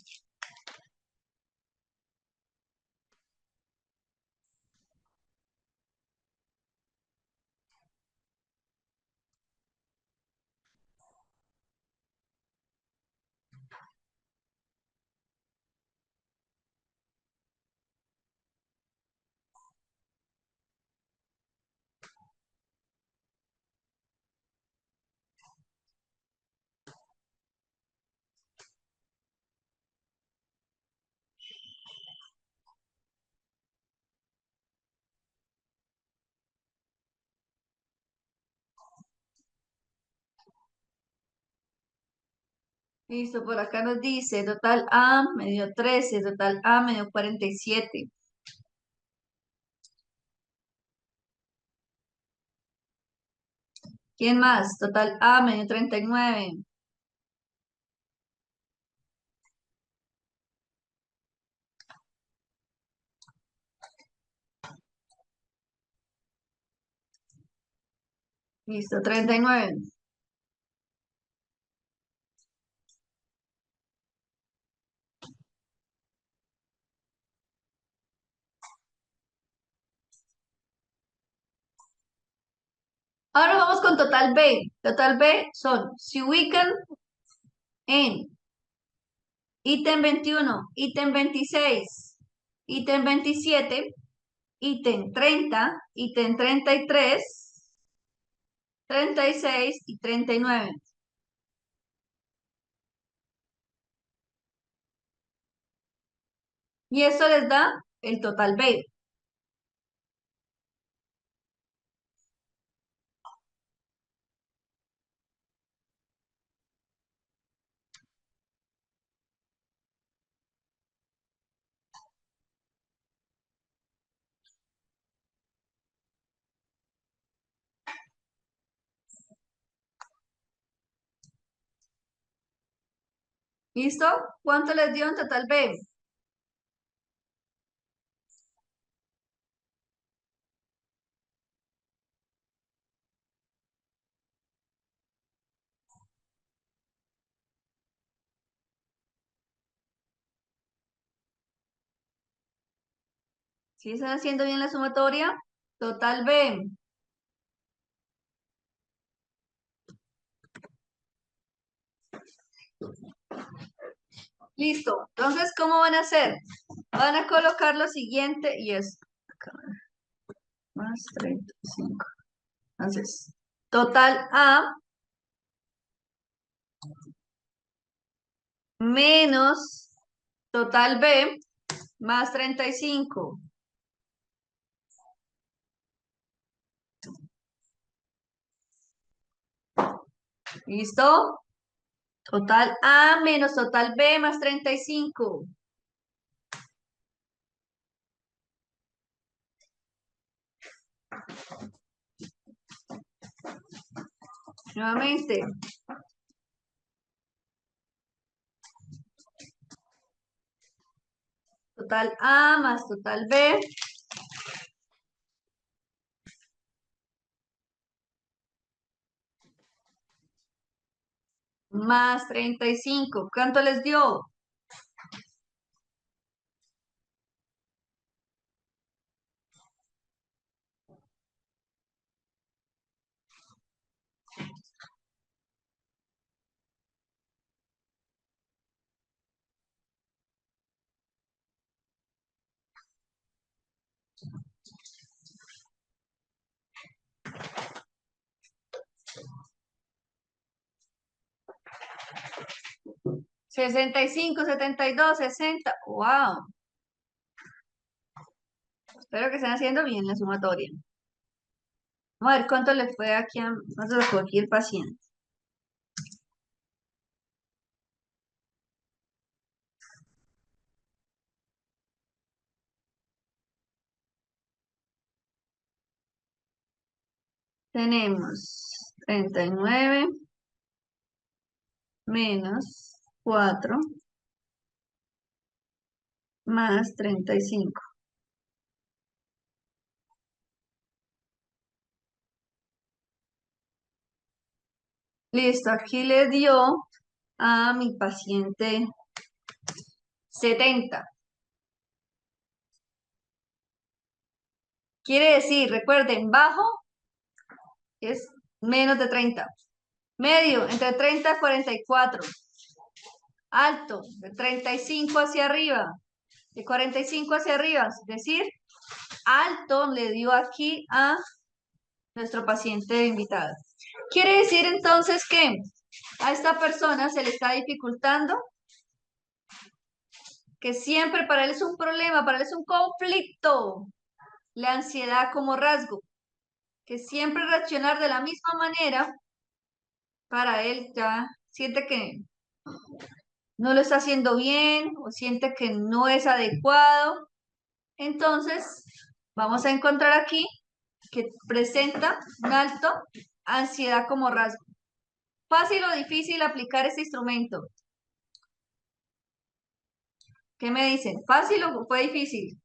Listo, por acá nos dice total A me dio 13, total A me dio 47. ¿Quién más? Total A me dio 39. Listo, 39. Ahora vamos con total B. Total B son, se ubican en ítem 21, ítem 26, ítem 27, ítem 30, ítem 33, 36 y 39. Y eso les da el total B. ¿Listo? ¿Cuánto les dio en total B? ¿Sí están haciendo bien la sumatoria? Total B. Listo. Entonces, ¿cómo van a hacer? Van a colocar lo siguiente y es acá, más 35. Entonces, total A menos total B más 35. ¿Listo? Total A menos total B más 35. Nuevamente. Total A más total B más 35. ¿Cuánto les dio? 65, 72, 60. ¡Wow! Espero que estén haciendo bien la sumatoria. Vamos a ver cuánto le fue aquí cuánto le fue aquí el paciente. Tenemos 39 menos 4 más 35. Listo, aquí le dio a mi paciente 70. Quiere decir, recuerden, bajo es menos de 30. Medio, entre 30 y 44. Alto, de 35 hacia arriba. De 45 hacia arriba. Es decir, alto le dio aquí a nuestro paciente invitado. Quiere decir entonces que a esta persona se le está dificultando, que siempre para él es un problema, para él es un conflicto, la ansiedad como rasgo, que siempre reaccionar de la misma manera, para él ya siente que no lo está haciendo bien o siente que no es adecuado. Entonces, vamos a encontrar aquí que presenta un alto ansiedad como rasgo. ¿Fácil o difícil aplicar este instrumento? ¿Qué me dicen? ¿Fácil o fue difícil?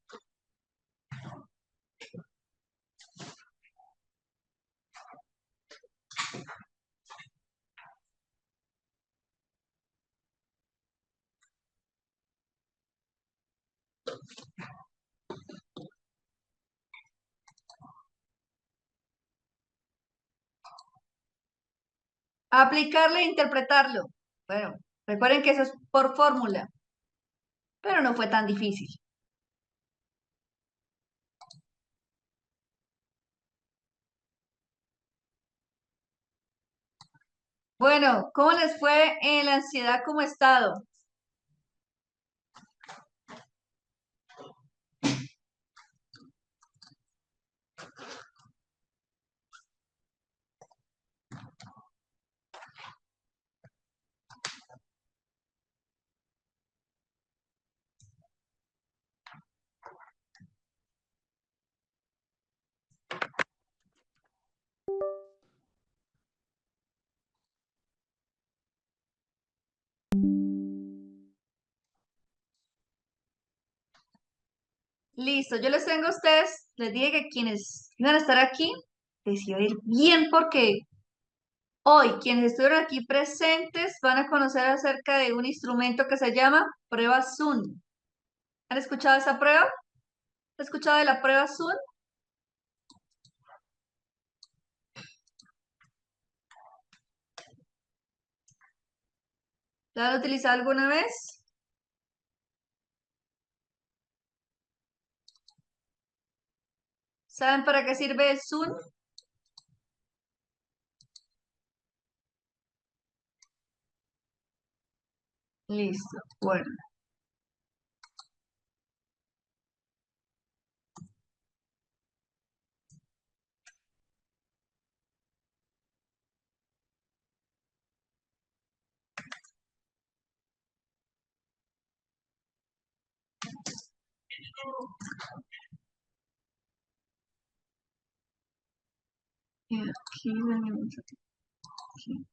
Aplicarle e interpretarlo. Bueno, recuerden que eso es por fórmula, pero no fue tan difícil. Bueno, ¿cómo les fue en la ansiedad como estado? Listo, yo les tengo a ustedes, les dije que quienes iban a estar aquí, les iba a ir bien porque hoy quienes estuvieron aquí presentes van a conocer acerca de un instrumento que se llama prueba Zoom. ¿Han escuchado esa prueba? ¿Han escuchado de la prueba Zoom? ¿La han utilizado alguna vez? ¿Saben para qué sirve el Zoom? Listo, bueno. Y aquí venimos aquí.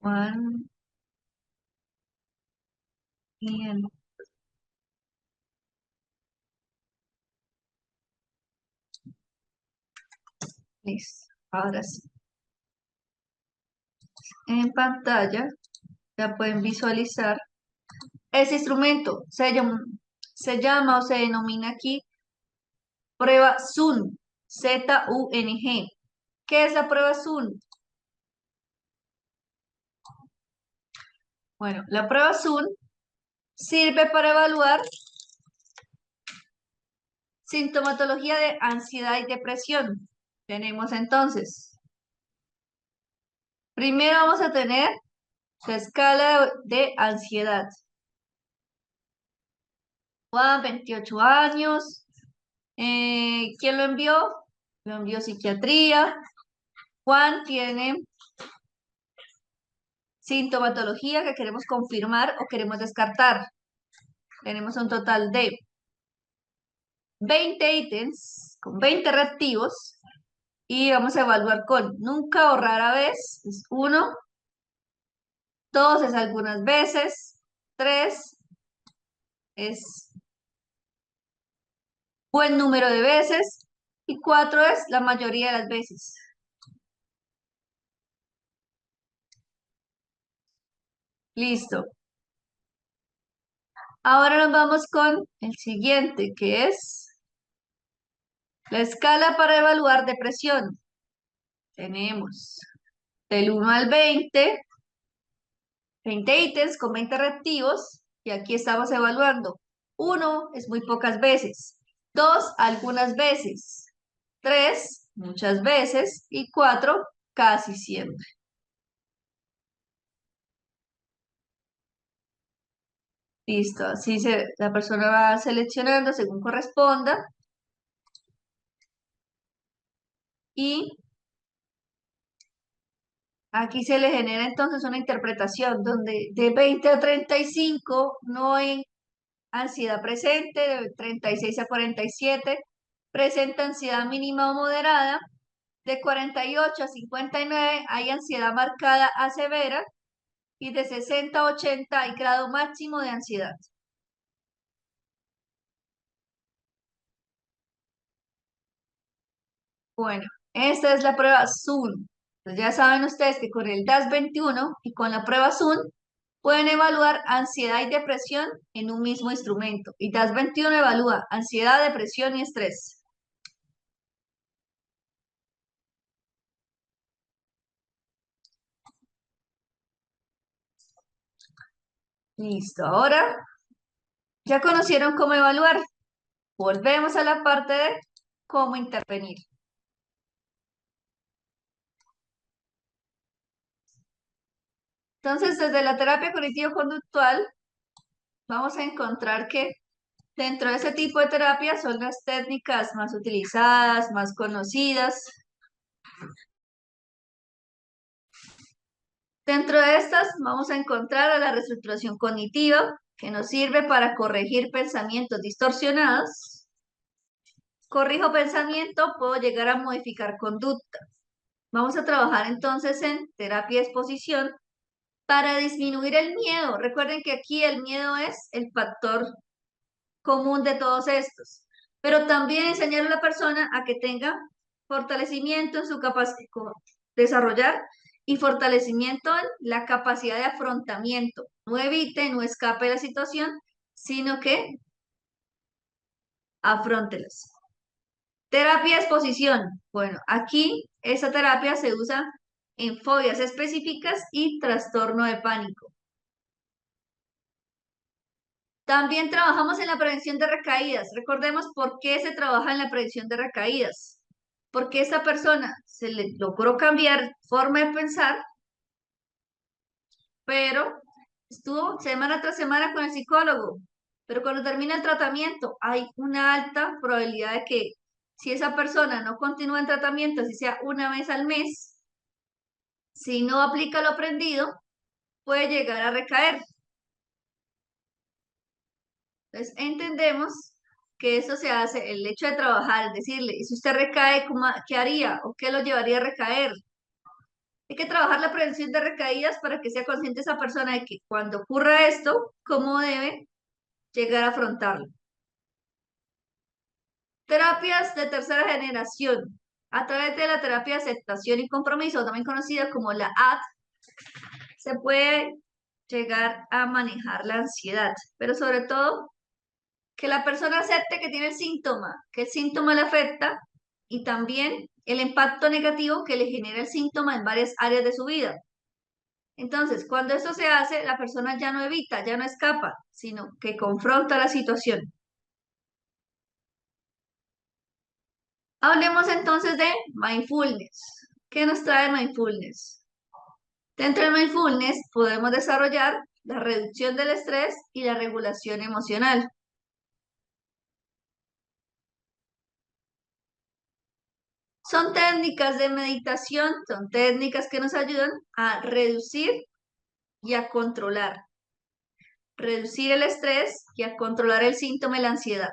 One, y el Listo. Ahora sí. En pantalla ya pueden visualizar. Ese instrumento se llama o se denomina aquí prueba Zun. Zung. ¿Qué es la prueba Zun? Bueno, la prueba Zun sirve para evaluar sintomatología de ansiedad y depresión. Tenemos entonces, primero vamos a tener la escala de ansiedad. Juan, 28 años. ¿Quién lo envió? Lo envió psiquiatría. Juan tiene sintomatología que queremos confirmar o queremos descartar. Tenemos un total de 20 ítems con 20 reactivos y vamos a evaluar con nunca o rara vez, es 1, 2 es algunas veces, 3 es buen número de veces y 4 es la mayoría de las veces. Listo. Ahora nos vamos con el siguiente, que es la escala para evaluar depresión. Tenemos del 1 al 20 ítems con 20 reactivos, y aquí estamos evaluando. 1 es muy pocas veces, 2 algunas veces, 3 muchas veces y 4 casi siempre. Listo, así la persona va seleccionando según corresponda y aquí se le genera entonces una interpretación donde de 20 a 35 no hay ansiedad presente, de 36 a 47 presenta ansiedad mínima o moderada, de 48 a 59 hay ansiedad marcada a severa y de 60 a 80 hay grado máximo de ansiedad. Bueno, esta es la prueba Zoom. Entonces ya saben ustedes que con el DAS-21 y con la prueba Zoom pueden evaluar ansiedad y depresión en un mismo instrumento. Y DAS-21 evalúa ansiedad, depresión y estrés. Listo, ahora ya conocieron cómo evaluar. Volvemos a la parte de cómo intervenir. Entonces, desde la terapia cognitivo-conductual, vamos a encontrar que dentro de ese tipo de terapia son las técnicas más utilizadas, más conocidas. Dentro de estas vamos a encontrar a la reestructuración cognitiva, que nos sirve para corregir pensamientos distorsionados. Corrijo pensamiento, puedo llegar a modificar conducta. Vamos a trabajar entonces en terapia de exposición para disminuir el miedo. Recuerden que aquí el miedo es el factor común de todos estos, pero también enseñar a la persona a que tenga fortalecimiento en su capacidad, desarrollar y fortalecimiento en la capacidad de afrontamiento. No evite, no escape de la situación, sino que afrontelas. Terapia de exposición. Bueno, aquí esa terapia se usa en fobias específicas y trastorno de pánico. También trabajamos en la prevención de recaídas. Recordemos por qué se trabaja en la prevención de recaídas. Porque esa persona se le logró cambiar forma de pensar, pero estuvo semana tras semana con el psicólogo. Pero cuando termina el tratamiento, hay una alta probabilidad de que si esa persona no continúa en tratamiento, así sea una vez al mes, si no aplica lo aprendido, puede llegar a recaer. Entonces, entendemos que eso se hace, el hecho de trabajar, decirle, y si usted recae, ¿qué haría? ¿O qué lo llevaría a recaer? Hay que trabajar la prevención de recaídas para que sea consciente esa persona de que cuando ocurra esto, cómo debe llegar a afrontarlo. Terapias de tercera generación. A través de la terapia de aceptación y compromiso, también conocida como la ACT, se puede llegar a manejar la ansiedad, pero sobre todo que la persona acepte que tiene el síntoma, que el síntoma le afecta y también el impacto negativo que le genera el síntoma en varias áreas de su vida. Entonces, cuando esto se hace, la persona ya no evita, ya no escapa, sino que confronta la situación. Hablemos entonces de mindfulness. ¿Qué nos trae mindfulness? Dentro del mindfulness podemos desarrollar la reducción del estrés y la regulación emocional. Son técnicas de meditación, son técnicas que nos ayudan a reducir y a controlar. Reducir el estrés y a controlar el síntoma de la ansiedad.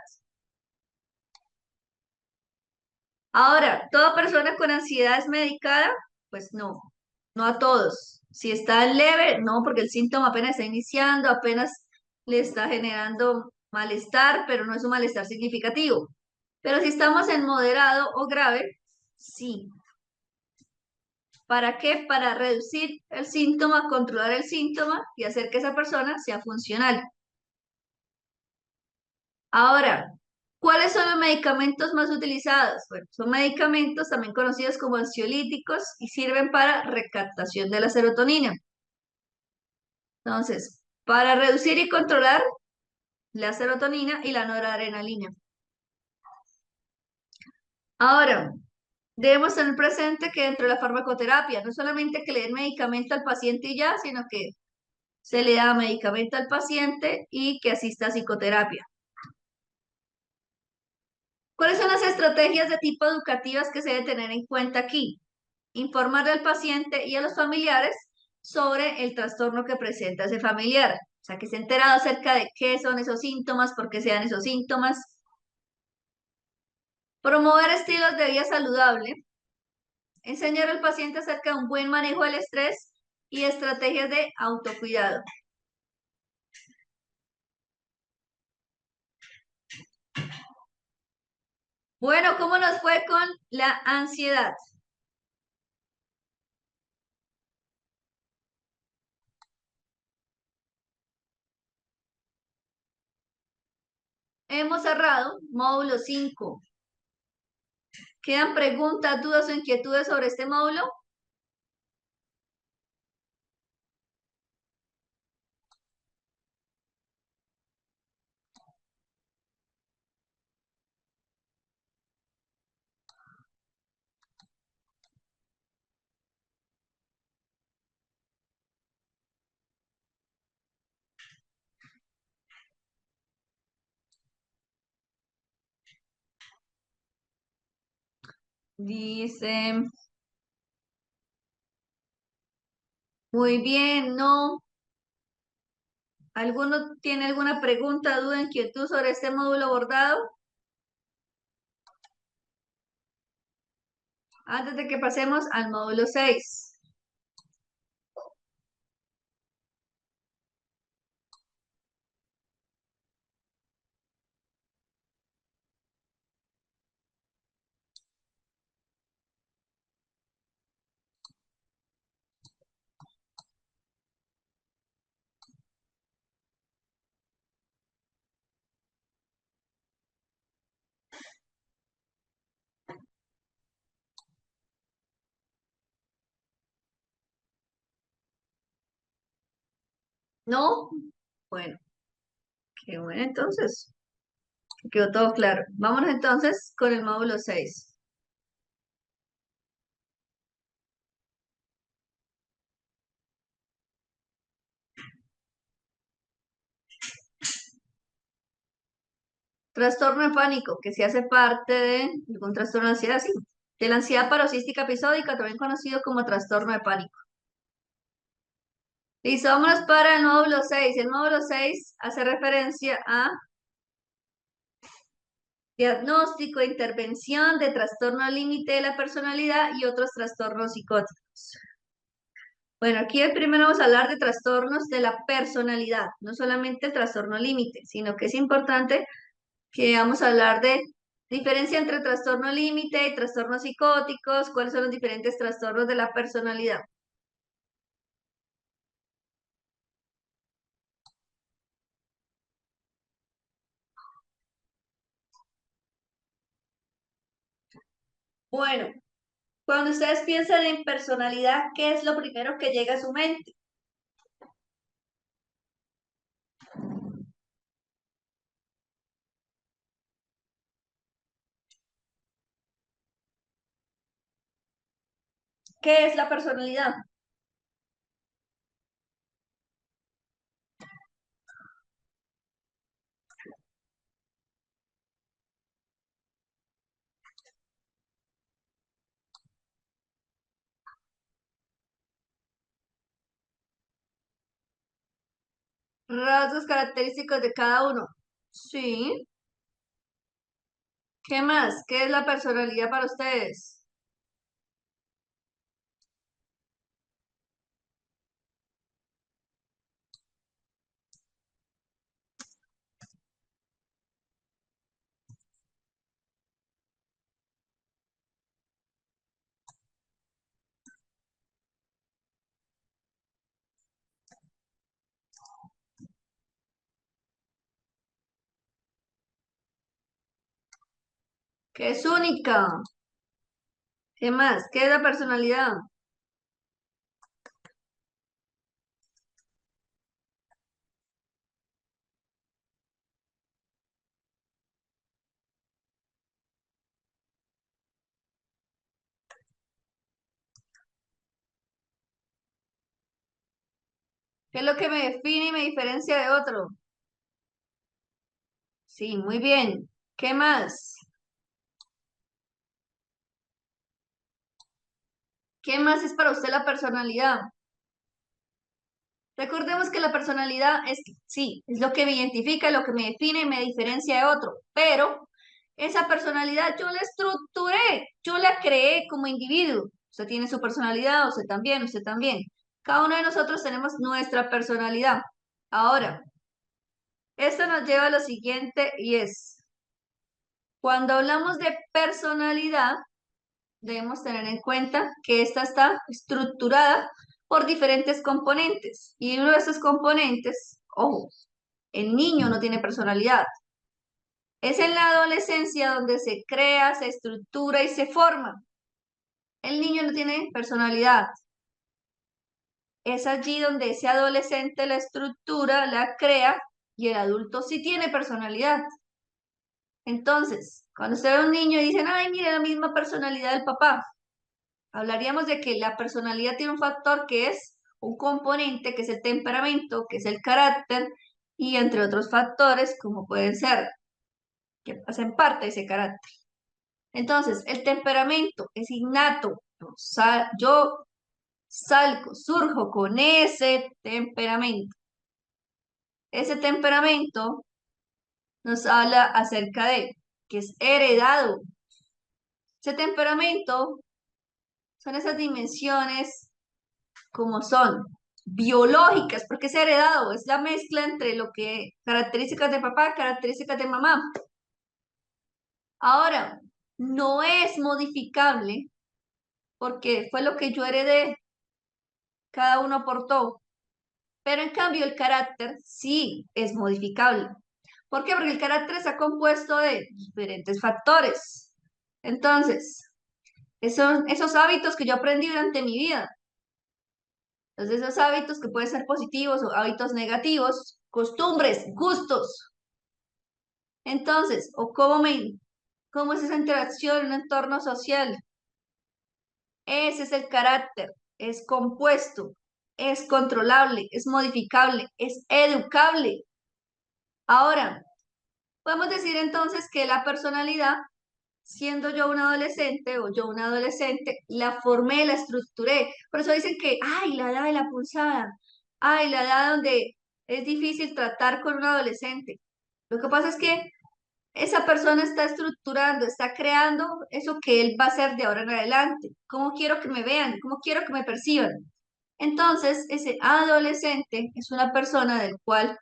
Ahora, ¿toda persona con ansiedad es medicada? Pues no, no a todos. Si está leve, no, porque el síntoma apenas está iniciando, apenas le está generando malestar, pero no es un malestar significativo. Pero si estamos en moderado o grave, sí. ¿Para qué? Para reducir el síntoma, controlar el síntoma y hacer que esa persona sea funcional. Ahora, ¿cuáles son los medicamentos más utilizados? Bueno, son medicamentos también conocidos como ansiolíticos y sirven para recaptación de la serotonina. Entonces, para reducir y controlar la serotonina y la noradrenalina. Ahora, debemos tener presente que dentro de la farmacoterapia, no solamente que le den medicamento al paciente y ya, sino que se le da medicamento al paciente y que asista a psicoterapia. ¿Cuáles son las estrategias de tipo educativas que se debe tener en cuenta aquí? Informarle al paciente y a los familiares sobre el trastorno que presenta ese familiar. O sea, que se ha enterado acerca de qué son esos síntomas, por qué se dan esos síntomas. Promover estilos de vida saludable. Enseñar al paciente acerca de un buen manejo del estrés y estrategias de autocuidado. Bueno, ¿cómo nos fue con la ansiedad? Hemos cerrado módulo 5. ¿Quedan preguntas, dudas o inquietudes sobre este módulo? Dice, muy bien, no. ¿Alguno tiene alguna pregunta, duda, inquietud sobre este módulo abordado? Antes de que pasemos al módulo 6. ¿No? Bueno, qué bueno entonces. Quedó todo claro. Vámonos entonces con el módulo 6. Trastorno de pánico, que se hace parte de algún trastorno de ansiedad, sí. De la ansiedad paroxística episódica, también conocido como trastorno de pánico. Listo, vámonos para el módulo 6. El módulo 6 hace referencia a diagnóstico e intervención de trastorno límite de la personalidad y otros trastornos psicóticos. Bueno, aquí primero vamos a hablar de trastornos de la personalidad, no solamente el trastorno límite, sino que es importante que vamos a hablar de Diferencia entre trastorno límite y trastornos psicóticos. ¿Cuáles son los diferentes trastornos de la personalidad? Bueno, cuando ustedes piensan en personalidad, ¿qué es lo primero que llega a su mente? ¿Qué es la personalidad? Rasgos característicos de cada uno. Sí. ¿Qué más? ¿Qué es la personalidad para ustedes? ¿Qué es única? ¿Qué más? ¿Qué es la personalidad? ¿Qué es lo que me define y me diferencia de otro? Sí, muy bien. ¿Qué más? ¿Qué más es para usted la personalidad? Recordemos que la personalidad es, sí, es lo que me identifica, lo que me define y me diferencia de otro, pero esa personalidad yo la estructuré, yo la creé como individuo. Usted tiene su personalidad, usted también, usted también. Cada uno de nosotros tenemos nuestra personalidad. Ahora, esto nos lleva a lo siguiente y es, cuando hablamos de personalidad, debemos tener en cuenta que esta está estructurada por diferentes componentes. Y uno de esos componentes, ojo, el niño no tiene personalidad. Es en la adolescencia donde se crea, se estructura y se forma. El niño no tiene personalidad. Es allí donde ese adolescente la estructura, la crea y el adulto sí tiene personalidad. Entonces, cuando usted ve a un niño y dicen, ay, mire la misma personalidad del papá, hablaríamos de que la personalidad tiene un factor que es un componente, que es el temperamento, que es el carácter, y entre otros factores, como pueden ser, que hacen parte de ese carácter. Entonces, el temperamento es innato. Yo salgo, surjo con ese temperamento. Ese temperamento nos habla acerca de que es heredado. Ese temperamento son esas dimensiones como son biológicas, porque es heredado, es la mezcla entre lo que características de papá, características de mamá. Ahora, no es modificable porque fue lo que yo heredé, cada uno aportó, pero en cambio el carácter sí es modificable. ¿Por qué? Porque el carácter está compuesto de diferentes factores. Entonces, esos hábitos que yo aprendí durante mi vida, entonces, esos hábitos que pueden ser positivos o hábitos negativos, costumbres, gustos. Entonces, cómo es esa interacción en un entorno social. Ese es el carácter, es compuesto, es controlable, es modificable, es educable. Ahora, podemos decir entonces que la personalidad, siendo yo un adolescente o yo una adolescente, la formé, la estructuré. Por eso dicen que, ay, la edad de la pulsada, ay, la edad donde es difícil tratar con un adolescente. Lo que pasa es que esa persona está estructurando, está creando eso que él va a hacer de ahora en adelante. ¿Cómo quiero que me vean? ¿Cómo quiero que me perciban? Entonces, ese adolescente es una persona del cual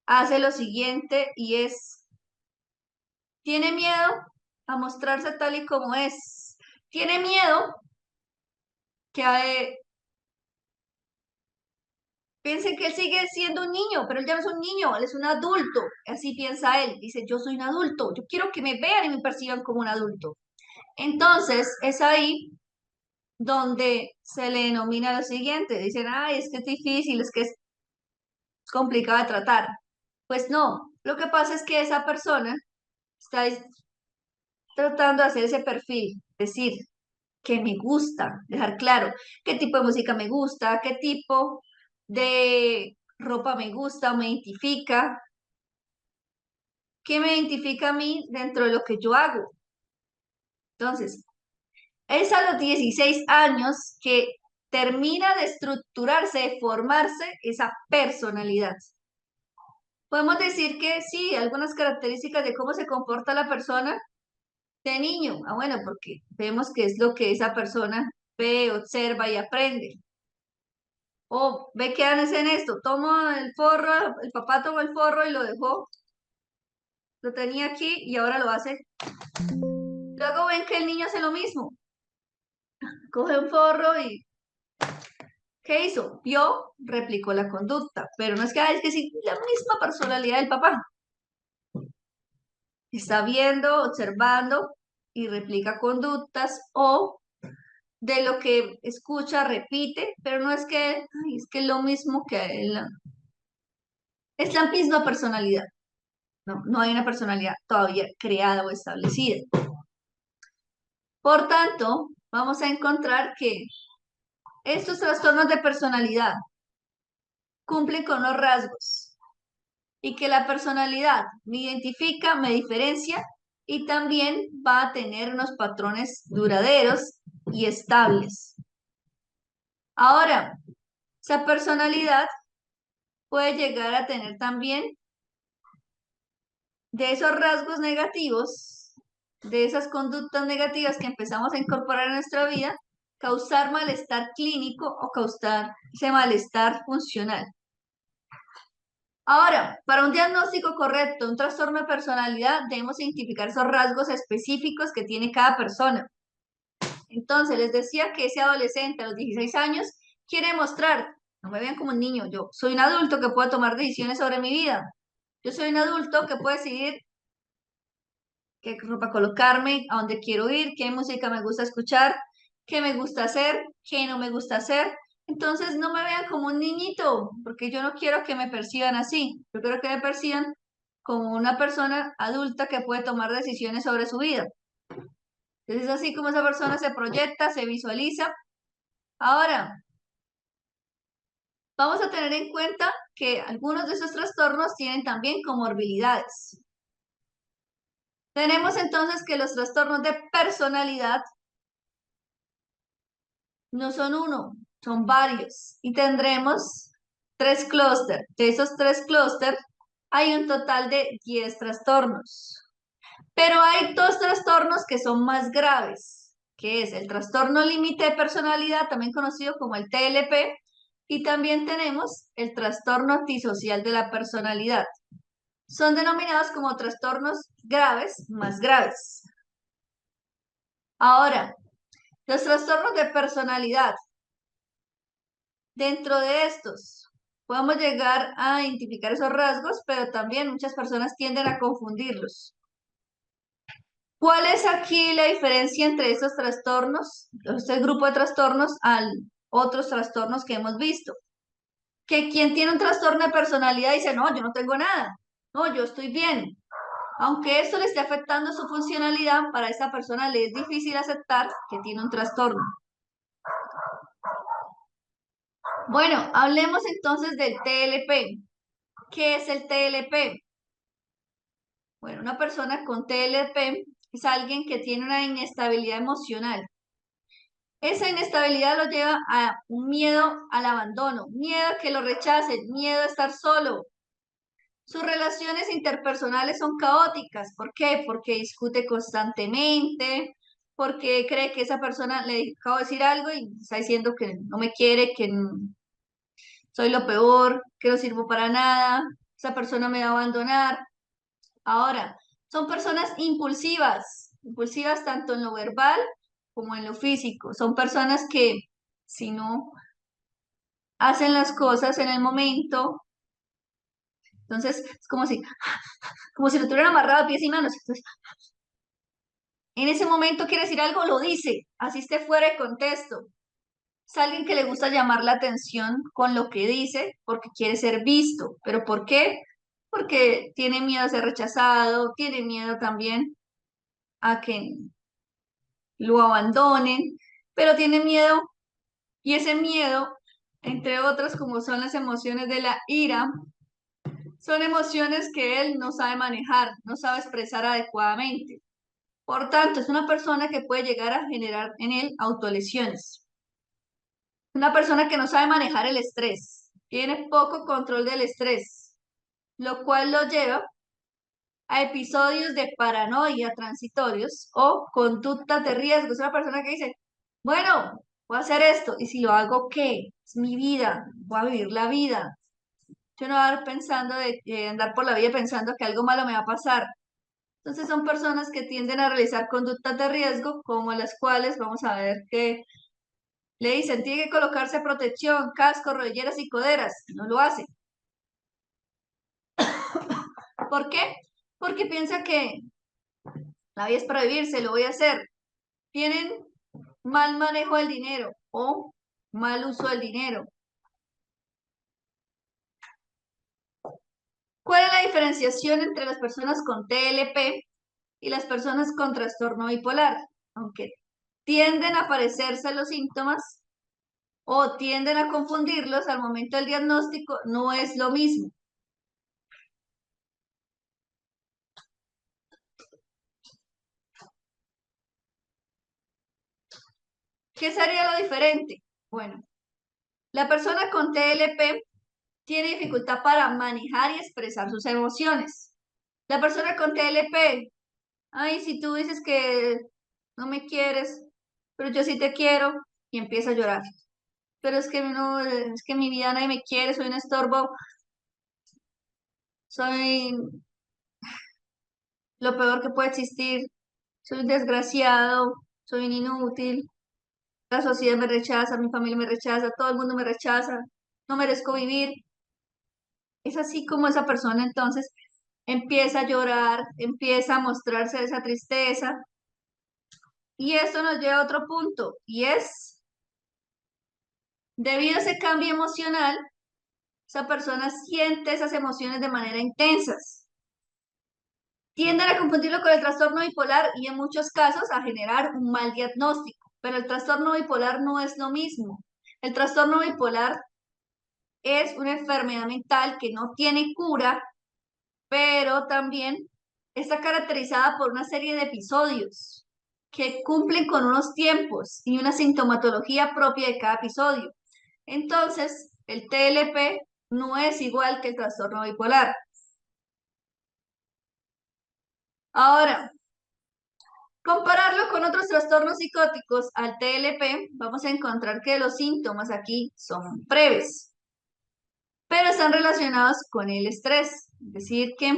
hace lo siguiente y es Tiene miedo a mostrarse tal y como es. Tiene miedo que piensen que él sigue siendo un niño, pero él ya no es un niño, él es un adulto. Así piensa él. Dice, yo soy un adulto, yo quiero que me vean y me perciban como un adulto. Entonces, es ahí donde se le denomina lo siguiente. Dicen, ay, es que es difícil, es que es complicado de tratar. Pues no, lo que pasa es que esa persona está tratando de hacer ese perfil, decir que me gusta, dejar claro qué tipo de música me gusta, qué tipo de ropa me gusta, me identifica, qué me identifica a mí dentro de lo que yo hago. Entonces, es a los 16 años que termina de estructurarse, de formarse esa personalidad. Podemos decir que sí, algunas características de cómo se comporta la persona de niño. Ah, bueno, porque vemos que es lo que esa persona ve, observa y aprende. O ve que hacen esto, toma el forro, el papá tomó el forro y lo dejó, lo tenía aquí y ahora lo hace. Luego ven que el niño hace lo mismo, coge un forro y ¿qué hizo? Vio, replicó la conducta, pero no es que, es que sí, la misma personalidad del papá. Está viendo, observando y replica conductas o de lo que escucha, repite, pero no es que, ay, es que es lo mismo que él, es la misma personalidad. No, no hay una personalidad todavía creada o establecida. Por tanto, vamos a encontrar que estos trastornos de personalidad cumplen con los rasgos y que la personalidad me identifica, me diferencia y también va a tener unos patrones duraderos y estables. Ahora, esa personalidad puede llegar a tener también de esos rasgos negativos, de esas conductas negativas que empezamos a incorporar en nuestra vida, causar malestar clínico o causar ese malestar funcional. Ahora, para un diagnóstico correcto, un trastorno de personalidad, debemos identificar esos rasgos específicos que tiene cada persona. Entonces, les decía que ese adolescente a los 16 años quiere mostrar, no me vean como un niño, yo soy un adulto que puede tomar decisiones sobre mi vida. Yo soy un adulto que puede decidir qué ropa colocarme, a dónde quiero ir, qué música me gusta escuchar, qué me gusta hacer, qué no me gusta hacer. Entonces no me vean como un niñito, porque yo no quiero que me perciban así. Yo quiero que me perciban como una persona adulta que puede tomar decisiones sobre su vida. Entonces es así como esa persona se proyecta, se visualiza. Ahora, vamos a tener en cuenta que algunos de esos trastornos tienen también comorbilidades. Tenemos entonces que los trastornos de personalidad no son uno, son varios. Y tendremos 3 clústeres. De esos 3 clústeres hay un total de 10 trastornos. Pero hay 2 trastornos que son más graves, que es el trastorno límite de personalidad, también conocido como el TLP, y también tenemos el trastorno antisocial de la personalidad. Son denominados como trastornos graves más graves. Ahora, los trastornos de personalidad. Dentro de estos, podemos llegar a identificar esos rasgos, pero también muchas personas tienden a confundirlos. ¿Cuál es aquí la diferencia entre estos trastornos, este grupo de trastornos, a otros trastornos que hemos visto? Que quien tiene un trastorno de personalidad dice, no, yo no tengo nada, no, yo estoy bien. Aunque esto le esté afectando su funcionalidad, para esa persona le es difícil aceptar que tiene un trastorno. Bueno, hablemos entonces del TLP. ¿Qué es el TLP? Bueno, una persona con TLP es alguien que tiene una inestabilidad emocional. Esa inestabilidad lo lleva a un miedo al abandono, miedo a que lo rechacen, miedo a estar solo. Sus relaciones interpersonales son caóticas. ¿Por qué? Porque discute constantemente, porque cree que esa persona le acabo de decir algo y está diciendo que no me quiere, que soy lo peor, que no sirvo para nada, esa persona me va a abandonar. Ahora, Son personas impulsivas tanto en lo verbal como en lo físico. Son personas que si no hacen las cosas en el momento, entonces es como si lo tuvieran amarrado a pies y manos. Entonces, en ese momento quiere decir algo, lo dice, así esté fuera de contexto. Es alguien que le gusta llamar la atención con lo que dice porque quiere ser visto. ¿Pero por qué? Porque tiene miedo a ser rechazado, tiene miedo también a que lo abandonen, pero tiene miedo y ese miedo, entre otras como son las emociones de la ira, son emociones que él no sabe manejar, no sabe expresar adecuadamente. Por tanto, es una persona que puede llegar a generar en él autolesiones. Una persona que no sabe manejar el estrés, tiene poco control del estrés, lo cual lo lleva a episodios de paranoia transitorios o conductas de riesgo. Es una persona que dice, bueno, voy a hacer esto, y si lo hago, ¿qué? Es mi vida, voy a vivir la vida. Yo no voy a andar pensando andar por la vida pensando que algo malo me va a pasar. Entonces son personas que tienden a realizar conductas de riesgo, como las cuales vamos a ver que le dicen, tiene que colocarse protección, casco, rodilleras y coderas. No lo hace. ¿Por qué? Porque piensa que la vida es para vivirse, lo voy a hacer. Tienen mal manejo del dinero o mal uso del dinero. ¿Cuál es la diferenciación entre las personas con TLP y las personas con trastorno bipolar? Aunque tienden a parecerse los síntomas o tienden a confundirlos al momento del diagnóstico, no es lo mismo. ¿Qué sería lo diferente? Bueno, la persona con TLP tiene dificultad para manejar y expresar sus emociones. La persona con TLP, ay, si tú dices que no me quieres, pero yo sí te quiero, y empieza a llorar. Pero es que no, es que mi vida nadie me quiere, soy un estorbo, soy lo peor que puede existir, soy un desgraciado, soy un inútil, la sociedad me rechaza, mi familia me rechaza, todo el mundo me rechaza, no merezco vivir. Es así como esa persona entonces empieza a llorar, empieza a mostrarse esa tristeza. Y esto nos lleva a otro punto, y es, debido a ese cambio emocional, esa persona siente esas emociones de manera intensas. Tienden a confundirlo con el trastorno bipolar y en muchos casos a generar un mal diagnóstico, pero el trastorno bipolar no es lo mismo. El trastorno bipolar es una enfermedad mental que no tiene cura, pero también está caracterizada por una serie de episodios que cumplen con unos tiempos y una sintomatología propia de cada episodio. Entonces, el TLP no es igual que el trastorno bipolar. Ahora, compararlo con otros trastornos psicóticos al TLP, vamos a encontrar que los síntomas aquí son breves, pero están relacionados con el estrés. Es decir, que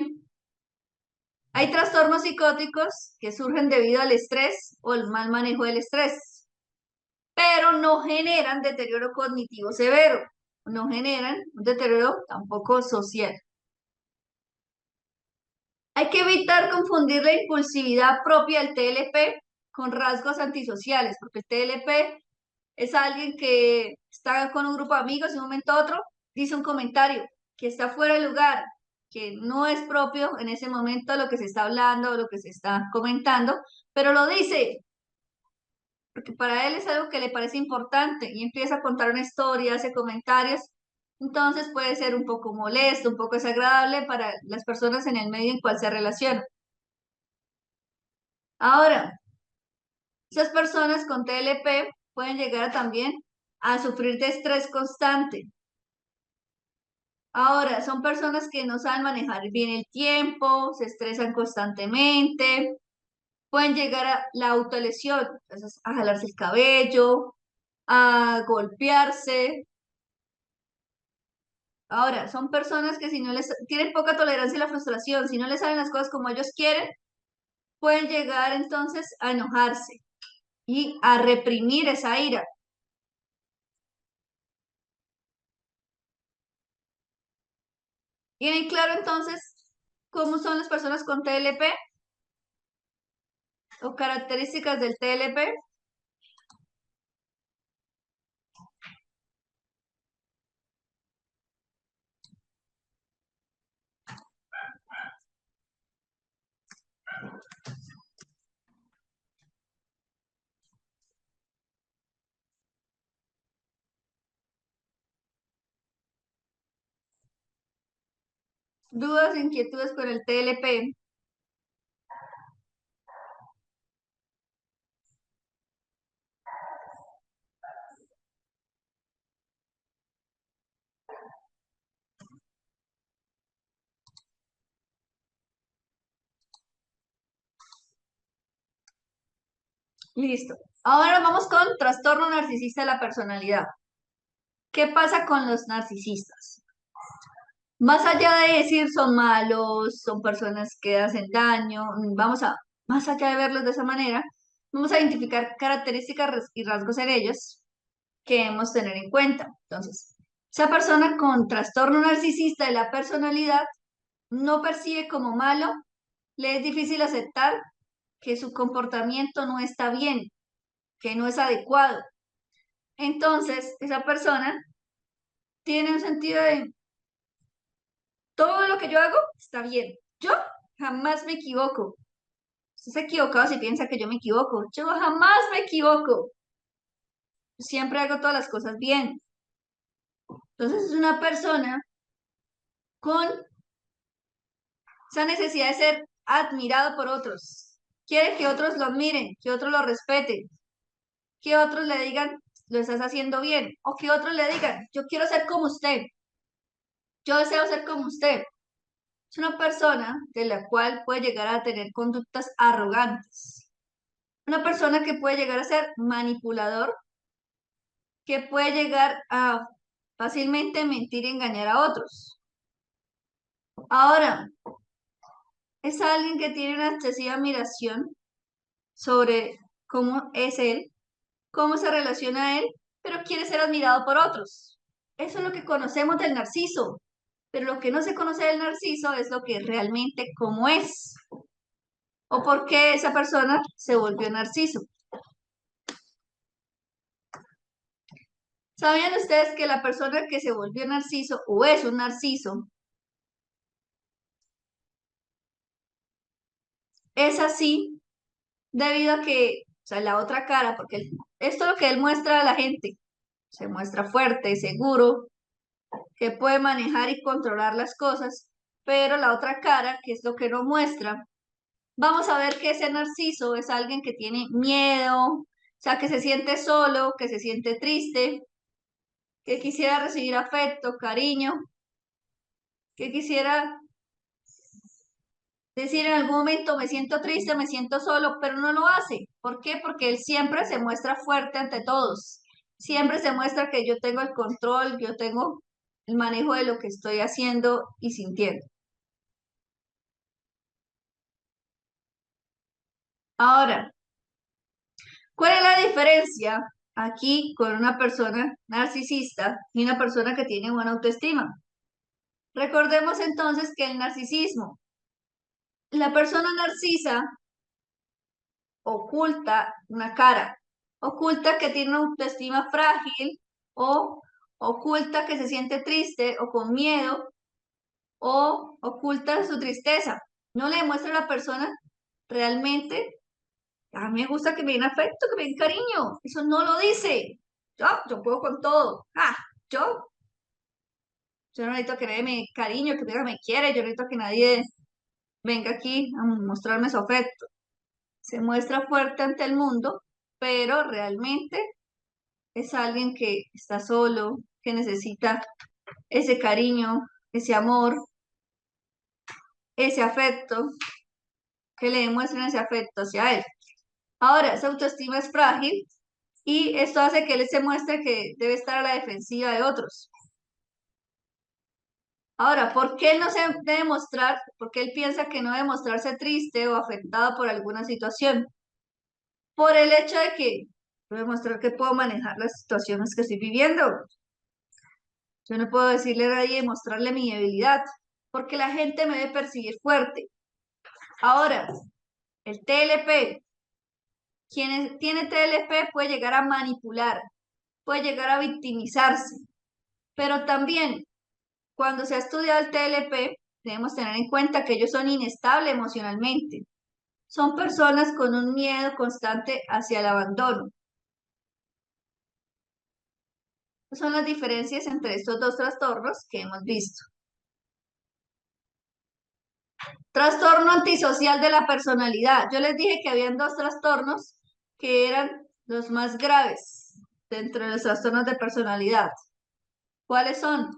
hay trastornos psicóticos que surgen debido al estrés o el mal manejo del estrés, pero no generan deterioro cognitivo severo, no generan un deterioro tampoco social. Hay que evitar confundir la impulsividad propia del TLP con rasgos antisociales, porque el TLP es alguien que está con un grupo de amigos y de un momento a otro dice un comentario que está fuera de lugar, que no es propio en ese momento lo que se está hablando o lo que se está comentando, pero lo dice porque para él es algo que le parece importante y empieza a contar una historia, hace comentarios, entonces puede ser un poco molesto, un poco desagradable para las personas en el medio en cual se relaciona. Ahora, esas personas con TLP pueden llegar también a sufrir de estrés constante. Ahora, son personas que no saben manejar bien el tiempo, se estresan constantemente, pueden llegar a la autolesión, entonces a jalarse el cabello, a golpearse. Ahora, son personas que si no les tienen poca tolerancia a la frustración, si no les salen las cosas como ellos quieren, pueden llegar entonces a enojarse y a reprimir esa ira. ¿Tienen claro entonces cómo son las personas con TLP o características del TLP? ¿Dudas, inquietudes con el TLP? Listo. Ahora vamos con trastorno narcisista de la personalidad. ¿Qué pasa con los narcisistas? Más allá de decir son malos, son personas que hacen daño, más allá de verlos de esa manera, vamos a identificar características y rasgos en ellos que debemos tener en cuenta. Entonces, esa persona con trastorno narcisista de la personalidad no percibe como malo, le es difícil aceptar que su comportamiento no está bien, que no es adecuado. Entonces, esa persona tiene un sentido de todo lo que yo hago está bien. Yo jamás me equivoco. Usted se ha equivocado si piensa que yo me equivoco. Yo jamás me equivoco. Siempre hago todas las cosas bien. Entonces es una persona con esa necesidad de ser admirado por otros. Quiere que otros lo admiren, que otros lo respeten, que otros le digan, lo estás haciendo bien, o que otros le digan, yo quiero ser como usted, yo deseo ser como usted. Es una persona de la cual puede llegar a tener conductas arrogantes. Una persona que puede llegar a ser manipulador, que puede llegar a fácilmente mentir y engañar a otros. Ahora, es alguien que tiene una excesiva admiración sobre cómo es él, cómo se relaciona a él, pero quiere ser admirado por otros. Eso es lo que conocemos del narciso, pero lo que no se conoce del narciso es lo que realmente cómo es o por qué esa persona se volvió narciso. ¿Sabían ustedes que la persona que se volvió narciso o es un narciso es así debido a que, o sea, la otra cara, porque esto es lo que él muestra a la gente, se muestra fuerte, seguro, que puede manejar y controlar las cosas, pero la otra cara, que es lo que no muestra, vamos a ver que ese narciso es alguien que tiene miedo, o sea, que se siente solo, que se siente triste, que quisiera recibir afecto, cariño, que quisiera decir en algún momento me siento triste, me siento solo, pero no lo hace. ¿Por qué? Porque él siempre se muestra fuerte ante todos. Siempre se muestra que yo tengo el control, yo tengo el manejo de lo que estoy haciendo y sintiendo. Ahora, ¿cuál es la diferencia aquí con una persona narcisista y una persona que tiene buena autoestima? Recordemos entonces que el narcisismo, la persona narcisa oculta una cara, oculta que tiene una autoestima frágil o oculta que se siente triste o con miedo o oculta su tristeza. No le demuestra a la persona realmente, a mí me gusta que me den afecto, que me den cariño. Eso no lo dice. Yo puedo con todo. Yo, yo no necesito que nadie me cariño, que nadie me quiere, yo no necesito que nadie venga aquí a mostrarme su afecto. Se muestra fuerte ante el mundo, pero realmente es alguien que está solo, que necesita ese cariño, ese amor, ese afecto, que le demuestren ese afecto hacia él. Ahora, esa autoestima es frágil y esto hace que él se muestre que debe estar a la defensiva de otros. Ahora, ¿por qué él no se debe mostrar? Porque él piensa que no debe mostrarse triste o afectado por alguna situación. Por el hecho de que debo mostrar que puedo manejar las situaciones que estoy viviendo. Yo no puedo decirle a nadie, mostrarle mi debilidad, porque la gente me debe percibir fuerte. Ahora, el TLP, quien tiene TLP puede llegar a manipular, puede llegar a victimizarse, pero también cuando se ha estudiado el TLP, debemos tener en cuenta que ellos son inestables emocionalmente. Son personas con un miedo constante hacia el abandono. Son las diferencias entre estos dos trastornos que hemos visto. Trastorno antisocial de la personalidad. Yo les dije que habían dos trastornos que eran los más graves dentro de los trastornos de personalidad. ¿Cuáles son?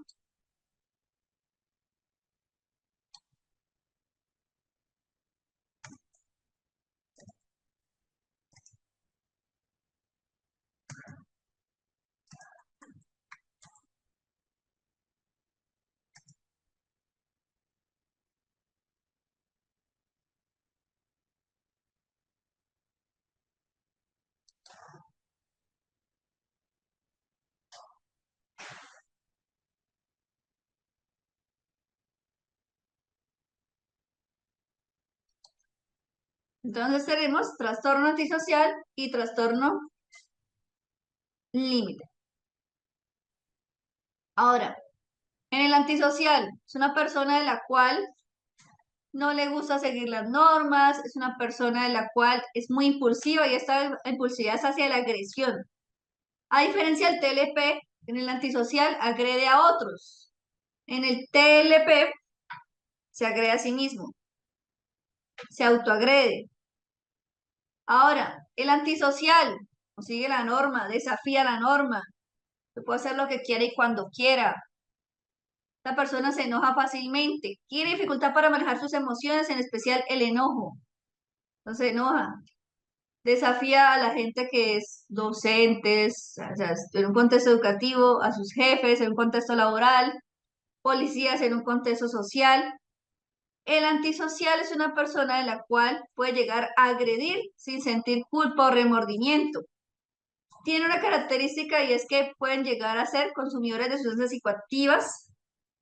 Entonces tenemos trastorno antisocial y trastorno límite. Ahora, en el antisocial, es una persona de la cual no le gusta seguir las normas, es una persona de la cual es muy impulsiva y esta impulsividad es hacia la agresión. A diferencia del TLP, en el antisocial agrede a otros. En el TLP se agrede a sí mismo, se autoagrede. Ahora, el antisocial no sigue la norma, desafía la norma, puede hacer lo que quiera y cuando quiera. La persona se enoja fácilmente, tiene dificultad para manejar sus emociones, en especial el enojo. No se enoja. Desafía a la gente que es docentes, o sea, en un contexto educativo, a sus jefes, en un contexto laboral, policías en un contexto social. El antisocial es una persona de la cual puede llegar a agredir sin sentir culpa o remordimiento. Tiene una característica y es que pueden llegar a ser consumidores de sustancias psicoactivas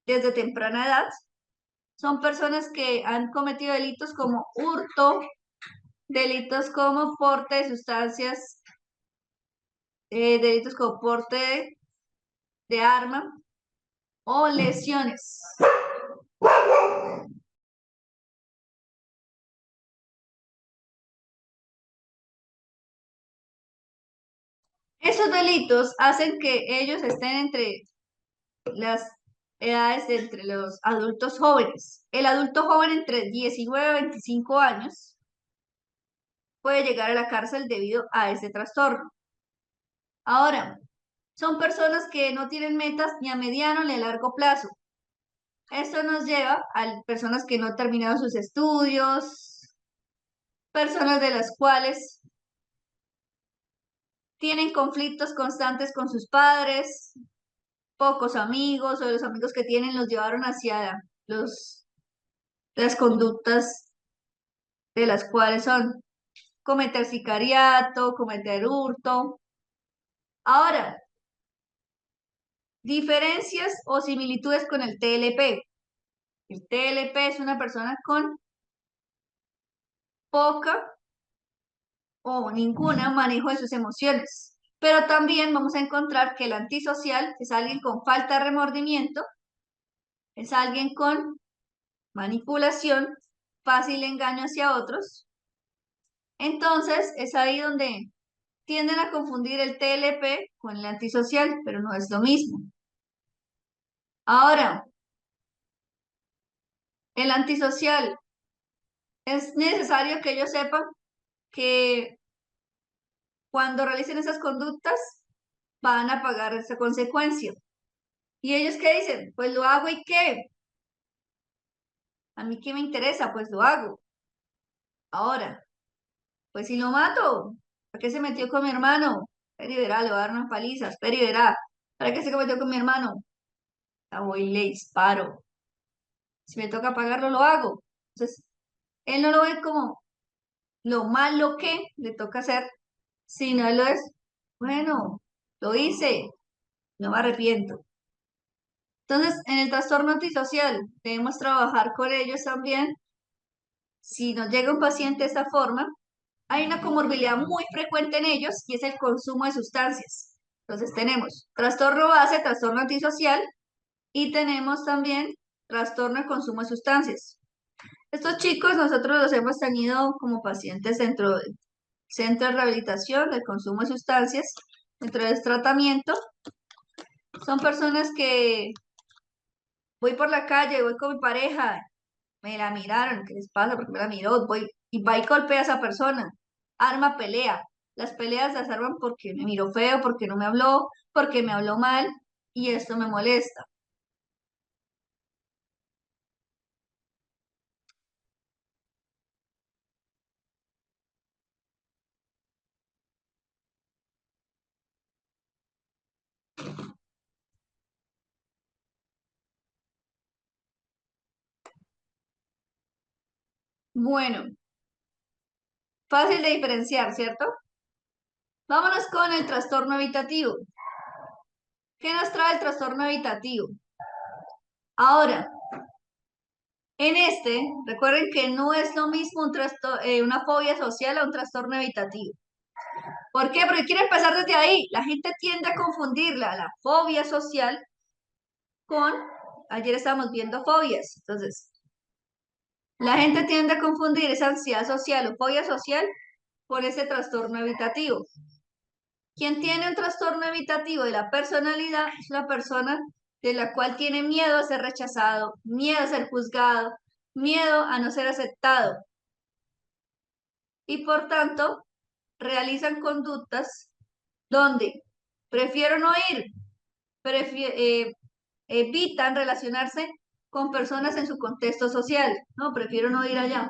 desde temprana edad. Son personas que han cometido delitos como hurto, delitos como porte de sustancias, delitos como porte de arma o lesiones. Esos delitos hacen que ellos estén entre las edades de entre los adultos jóvenes. El adulto joven entre 19 y 25 años puede llegar a la cárcel debido a este trastorno. Ahora, son personas que no tienen metas ni a mediano ni a largo plazo. Esto nos lleva a personas que no han terminado sus estudios, personas de las cuales tienen conflictos constantes con sus padres, pocos amigos o los amigos que tienen los llevaron hacia las conductas de las cuales son cometer sicariato, cometer hurto. Ahora, diferencias o similitudes con el TLP. El TLP es una persona con poca o ninguna manejo de sus emociones. Pero también vamos a encontrar que el antisocial es alguien con falta de remordimiento, es alguien con manipulación, fácil engaño hacia otros. Entonces, es ahí donde tienden a confundir el TLP con el antisocial, pero no es lo mismo. Ahora, el antisocial, es necesario que ellos sepan que cuando realicen esas conductas van a pagar esa consecuencia. ¿Y ellos qué dicen? Pues lo hago y qué. A mí qué me interesa, pues lo hago. Ahora, pues si lo mato, ¿para qué se metió con mi hermano? Pero verá, le voy a dar unas palizas, pero verá, ¿para qué se metió con mi hermano? La voy y le disparo. Si me toca pagarlo, lo hago. Entonces, él no lo ve como lo malo que le toca hacer, sino lo es, bueno, lo hice, no me arrepiento. Entonces, en el trastorno antisocial debemos trabajar con ellos también. Si nos llega un paciente de esta forma, hay una comorbilidad muy frecuente en ellos y es el consumo de sustancias. Entonces tenemos trastorno base, trastorno antisocial y tenemos también trastorno de consumo de sustancias. Estos chicos nosotros los hemos tenido como pacientes dentro del centro de rehabilitación del consumo de sustancias, dentro del tratamiento. Son personas que voy por la calle, voy con mi pareja, me la miraron, ¿qué les pasa? Porque me la miró, voy y va y golpea a esa persona, arma pelea. Las peleas las arman porque me miró feo, porque no me habló, porque me habló mal y esto me molesta. Bueno, fácil de diferenciar, ¿cierto? Vámonos con el trastorno evitativo. ¿Qué nos trae el trastorno evitativo? Ahora, en este, recuerden que no es lo mismo una fobia social a un trastorno evitativo. ¿Por qué? Porque quiero empezar desde ahí. La gente tiende a confundirla, la fobia social, con, ayer estábamos viendo fobias. Entonces, la gente tiende a confundir esa ansiedad social o fobia social con ese trastorno evitativo. Quien tiene un trastorno evitativo de la personalidad es una persona de la cual tiene miedo a ser rechazado, miedo a ser juzgado, miedo a no ser aceptado y por tanto realizan conductas donde prefiero no ir, evitan relacionarse con personas en su contexto social. No, prefiero no ir allá.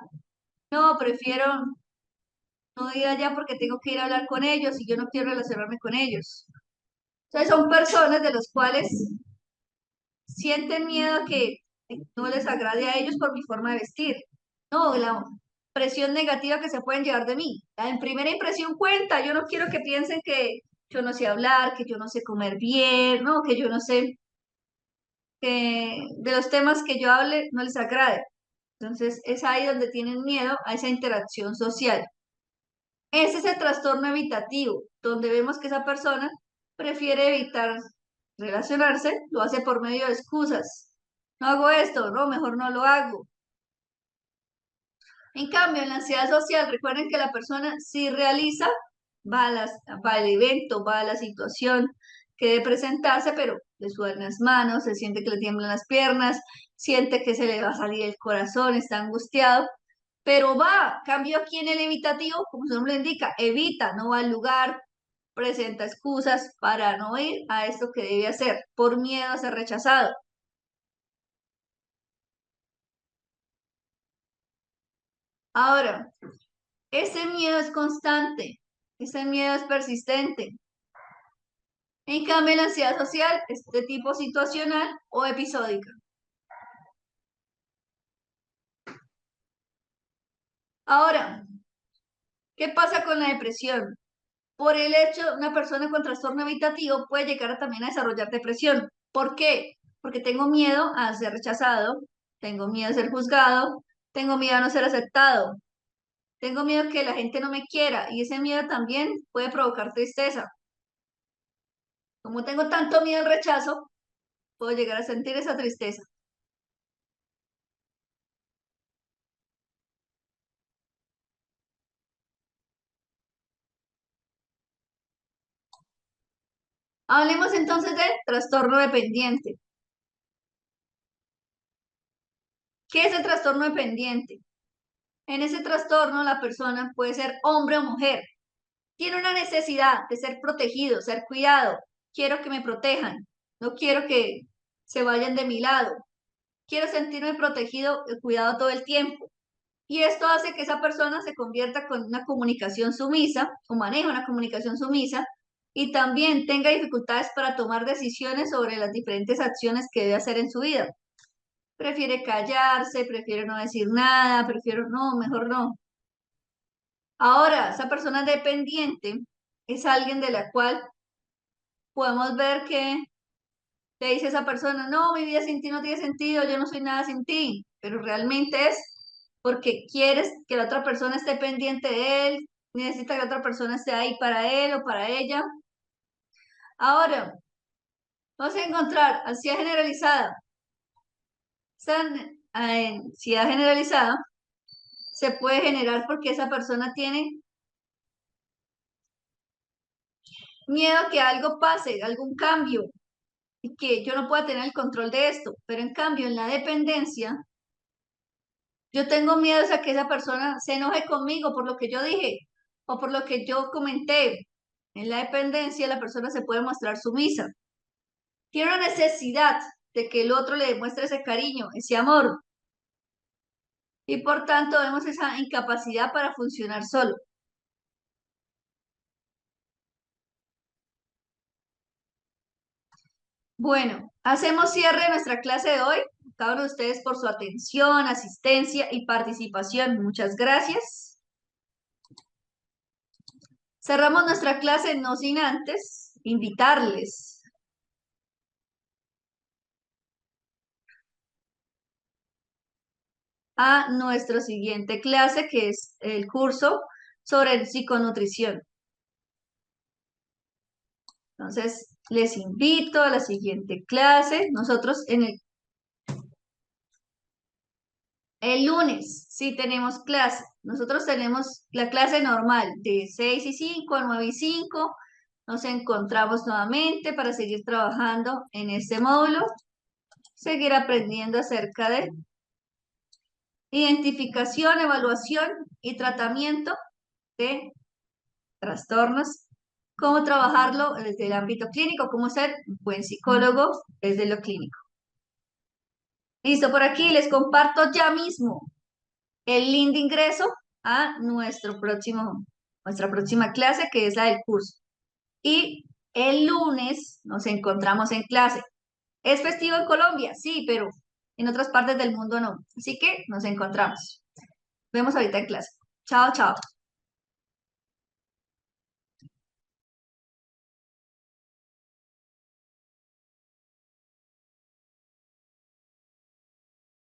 No, prefiero no ir allá porque tengo que ir a hablar con ellos y yo no quiero relacionarme con ellos. Entonces son personas de las cuales sienten miedo a que no les agrade a ellos por mi forma de vestir. No, la presión negativa que se pueden llevar de mí. La en primera impresión cuenta. Yo no quiero que piensen que yo no sé hablar, que yo no sé comer bien, no, que yo no sé que de los temas que yo hable no les agrade. Entonces es ahí donde tienen miedo a esa interacción social. Ese es el trastorno evitativo, donde vemos que esa persona prefiere evitar relacionarse, lo hace por medio de excusas. No hago esto, no, mejor no lo hago. En cambio, en la ansiedad social, recuerden que la persona sí realiza, va al evento, va a la situación que debe presentarse, pero le sudan las manos, se siente que le tiemblan las piernas, siente que se le va a salir el corazón, está angustiado, pero va. Cambio aquí en el evitativo, como su nombre lo indica, evita, no va al lugar, presenta excusas para no ir a esto que debe hacer, por miedo a ser rechazado. Ahora, ese miedo es constante, ese miedo es persistente. En cambio, la ansiedad social es de tipo situacional o episódica. Ahora, ¿qué pasa con la depresión? Por el hecho, una persona con trastorno evitativo puede llegar también a desarrollar depresión. ¿Por qué? Porque tengo miedo a ser rechazado, tengo miedo a ser juzgado, tengo miedo a no ser aceptado, tengo miedo a que la gente no me quiera y ese miedo también puede provocar tristeza. Como tengo tanto miedo al rechazo, puedo llegar a sentir esa tristeza. Hablemos entonces del trastorno dependiente. ¿Qué es el trastorno dependiente? En ese trastorno la persona puede ser hombre o mujer. Tiene una necesidad de ser protegido, ser cuidado. Quiero que me protejan. No quiero que se vayan de mi lado. Quiero sentirme protegido y cuidado todo el tiempo. Y esto hace que esa persona se convierta con una comunicación sumisa o maneje una comunicación sumisa y también tenga dificultades para tomar decisiones sobre las diferentes acciones que debe hacer en su vida. prefiere callarse, prefiere no decir nada, prefiero no, mejor no. Ahora, esa persona dependiente es alguien de la cual podemos ver que le dice a esa persona, no, mi vida sin ti no tiene sentido, yo no soy nada sin ti, pero realmente es porque quieres que la otra persona esté pendiente de él, necesita que la otra persona esté ahí para él o para ella. Ahora, vamos a encontrar ansiedad generalizada. Esta ansiedad generalizada se puede generar porque esa persona tiene miedo a que algo pase, algún cambio, y que yo no pueda tener el control de esto. Pero en cambio, en la dependencia, yo tengo miedo a que esa persona se enoje conmigo por lo que yo dije o por lo que yo comenté. En la dependencia, la persona se puede mostrar sumisa. Tiene una necesidad de que el otro le demuestre ese cariño, ese amor. Y por tanto, vemos esa incapacidad para funcionar solo. Bueno, hacemos cierre de nuestra clase de hoy. Cada uno de ustedes por su atención, asistencia y participación. Muchas gracias. Cerramos nuestra clase no sin antes invitarles a nuestra siguiente clase, que es el curso sobre psiconutrición. Entonces, les invito a la siguiente clase. Nosotros el lunes sí tenemos clase. Nosotros tenemos la clase normal de 6:05 a 9:05. Nos encontramos nuevamente para seguir trabajando en este módulo, seguir aprendiendo acerca de identificación, evaluación y tratamiento de trastornos, cómo trabajarlo desde el ámbito clínico, cómo ser un buen psicólogo desde lo clínico. Listo, por aquí les comparto ya mismo el link de ingreso a nuestra próxima clase, que es la del curso. Y el lunes nos encontramos en clase. ¿Es festivo en Colombia? Sí, pero en otras partes del mundo no. Así que nos encontramos. Vemos ahorita en clase. Chao, chao.